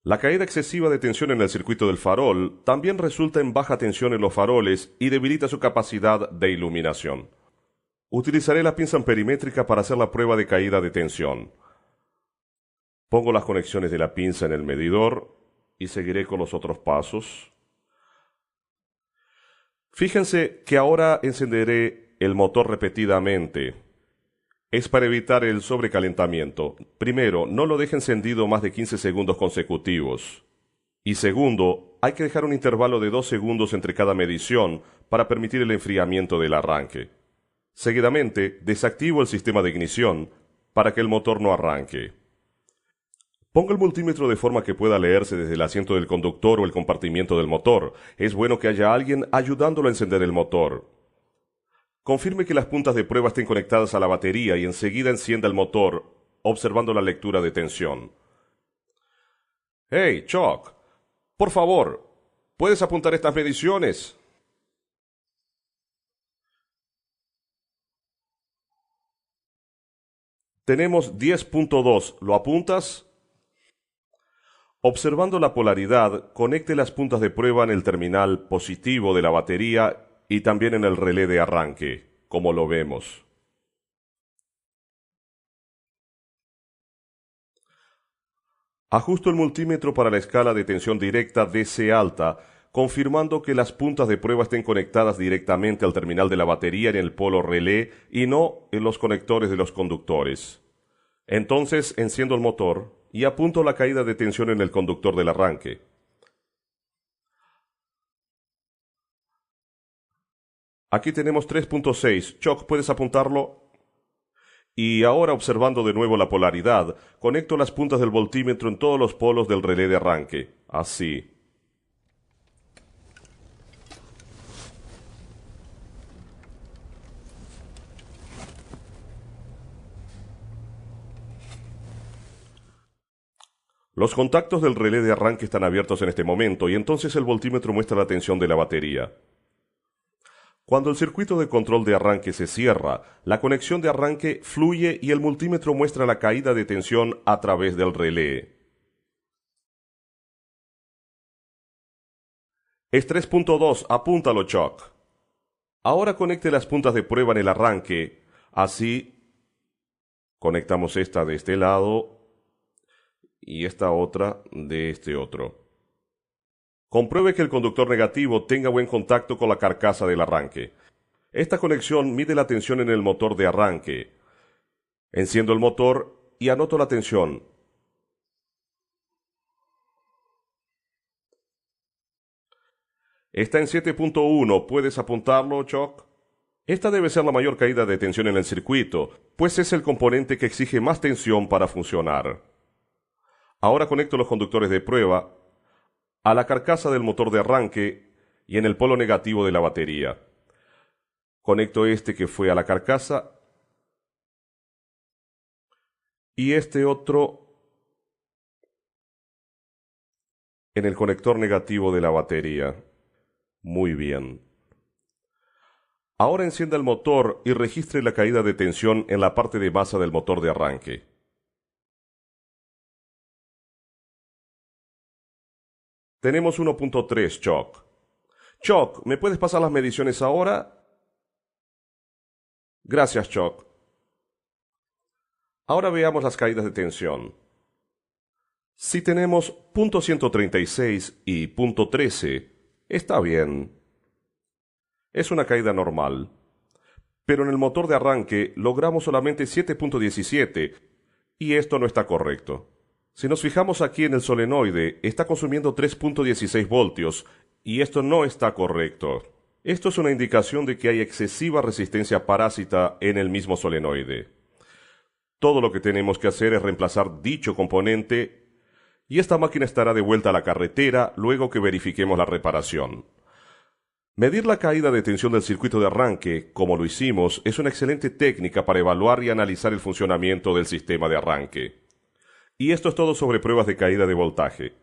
S1: La caída excesiva de tensión en el circuito del farol también resulta en baja tensión en los faroles y debilita su capacidad de iluminación. Utilizaré la pinza amperimétrica para hacer la prueba de caída de tensión. Pongo las conexiones de la pinza en el medidor y seguiré con los otros pasos. Fíjense que ahora encenderé el motor repetidamente. Es para evitar el sobrecalentamiento. Primero, no lo deje encendido más de 15 segundos consecutivos. Y segundo, hay que dejar un intervalo de 2 segundos entre cada medición para permitir el enfriamiento del arranque. Seguidamente, desactivo el sistema de ignición para que el motor no arranque. Ponga el multímetro de forma que pueda leerse desde el asiento del conductor o el compartimiento del motor. Es bueno que haya alguien ayudándolo a encender el motor. Confirme que las puntas de prueba estén conectadas a la batería y enseguida encienda el motor, observando la lectura de tensión. ¡Hey, Chuck! Por favor, ¿puedes apuntar estas mediciones? Tenemos 10.2. ¿Lo apuntas? Observando la polaridad, conecte las puntas de prueba en el terminal positivo de la batería y también en el relé de arranque, como lo vemos. Ajusto el multímetro para la escala de tensión directa DC alta, confirmando que las puntas de prueba estén conectadas directamente al terminal de la batería en el polo relé y no en los conectores de los conductores. Entonces enciendo el motor y apunto la caída de tensión en el conductor del arranque. Aquí tenemos 3.6. Chuck, ¿puedes apuntarlo? Y ahora, observando de nuevo la polaridad, conecto las puntas del voltímetro en todos los polos del relé de arranque. Así. Los contactos del relé de arranque están abiertos en este momento y entonces el voltímetro muestra la tensión de la batería. Cuando el circuito de control de arranque se cierra, la conexión de arranque fluye y el multímetro muestra la caída de tensión a través del relé. Es 3.2, apúntalo, Chuck. Ahora conecte las puntas de prueba en el arranque. Así, conectamos esta de este lado y esta otra de este otro. Compruebe que el conductor negativo tenga buen contacto con la carcasa del arranque. Esta conexión mide la tensión en el motor de arranque. Enciendo el motor y anoto la tensión. Está en 7.1. ¿Puedes apuntarlo, Chuck? Esta debe ser la mayor caída de tensión en el circuito, pues es el componente que exige más tensión para funcionar. Ahora conecto los conductores de prueba a la carcasa del motor de arranque y en el polo negativo de la batería. Conecto este que fue a la carcasa y este otro en el conector negativo de la batería. Muy bien. Ahora encienda el motor y registre la caída de tensión en la parte de masa del motor de arranque. Tenemos 1.3, Chuck. Chuck, ¿me puedes pasar las mediciones ahora? Gracias, Chuck. Ahora veamos las caídas de tensión. Si tenemos .136 y .13, está bien. Es una caída normal. Pero en el motor de arranque logramos solamente 7.17 y esto no está correcto. Si nos fijamos aquí en el solenoide, está consumiendo 3.16 voltios y esto no está correcto. Esto es una indicación de que hay excesiva resistencia parásita en el mismo solenoide. Todo lo que tenemos que hacer es reemplazar dicho componente y esta máquina estará de vuelta a la carretera luego que verifiquemos la reparación. Medir la caída de tensión del circuito de arranque, como lo hicimos, es una excelente técnica para evaluar y analizar el funcionamiento del sistema de arranque. Y esto es todo sobre pruebas de caída de voltaje.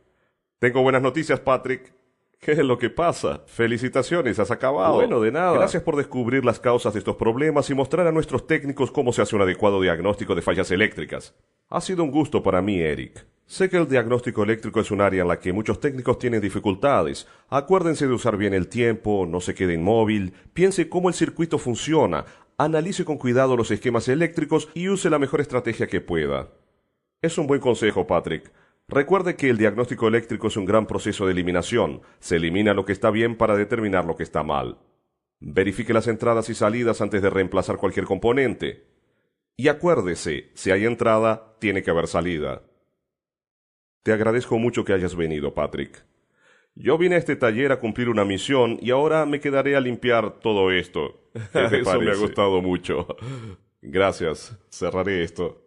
S1: Tengo buenas noticias, Patrick. ¿Qué es lo que pasa? Felicitaciones, has acabado.
S2: Bueno, de nada.
S1: Gracias por descubrir las causas de estos problemas y mostrar a nuestros técnicos cómo se hace un adecuado diagnóstico de fallas eléctricas. Ha sido un gusto para mí, Eric. Sé que el diagnóstico eléctrico es un área en la que muchos técnicos tienen dificultades. Acuérdense de usar bien el tiempo, no se quede inmóvil, piense cómo el circuito funciona, analice con cuidado los esquemas eléctricos y use la mejor estrategia que pueda. Es un buen consejo, Patrick. Recuerde que el diagnóstico eléctrico es un gran proceso de eliminación. Se elimina lo que está bien para determinar lo que está mal. Verifique las entradas y salidas antes de reemplazar cualquier componente. Y acuérdese, si hay entrada, tiene que haber salida. Te agradezco mucho que hayas venido, Patrick. Yo vine a este taller a cumplir una misión y ahora me quedaré a limpiar todo esto. ¿Qué te parece?
S2: Eso me ha gustado mucho.
S1: Gracias. Cerraré esto.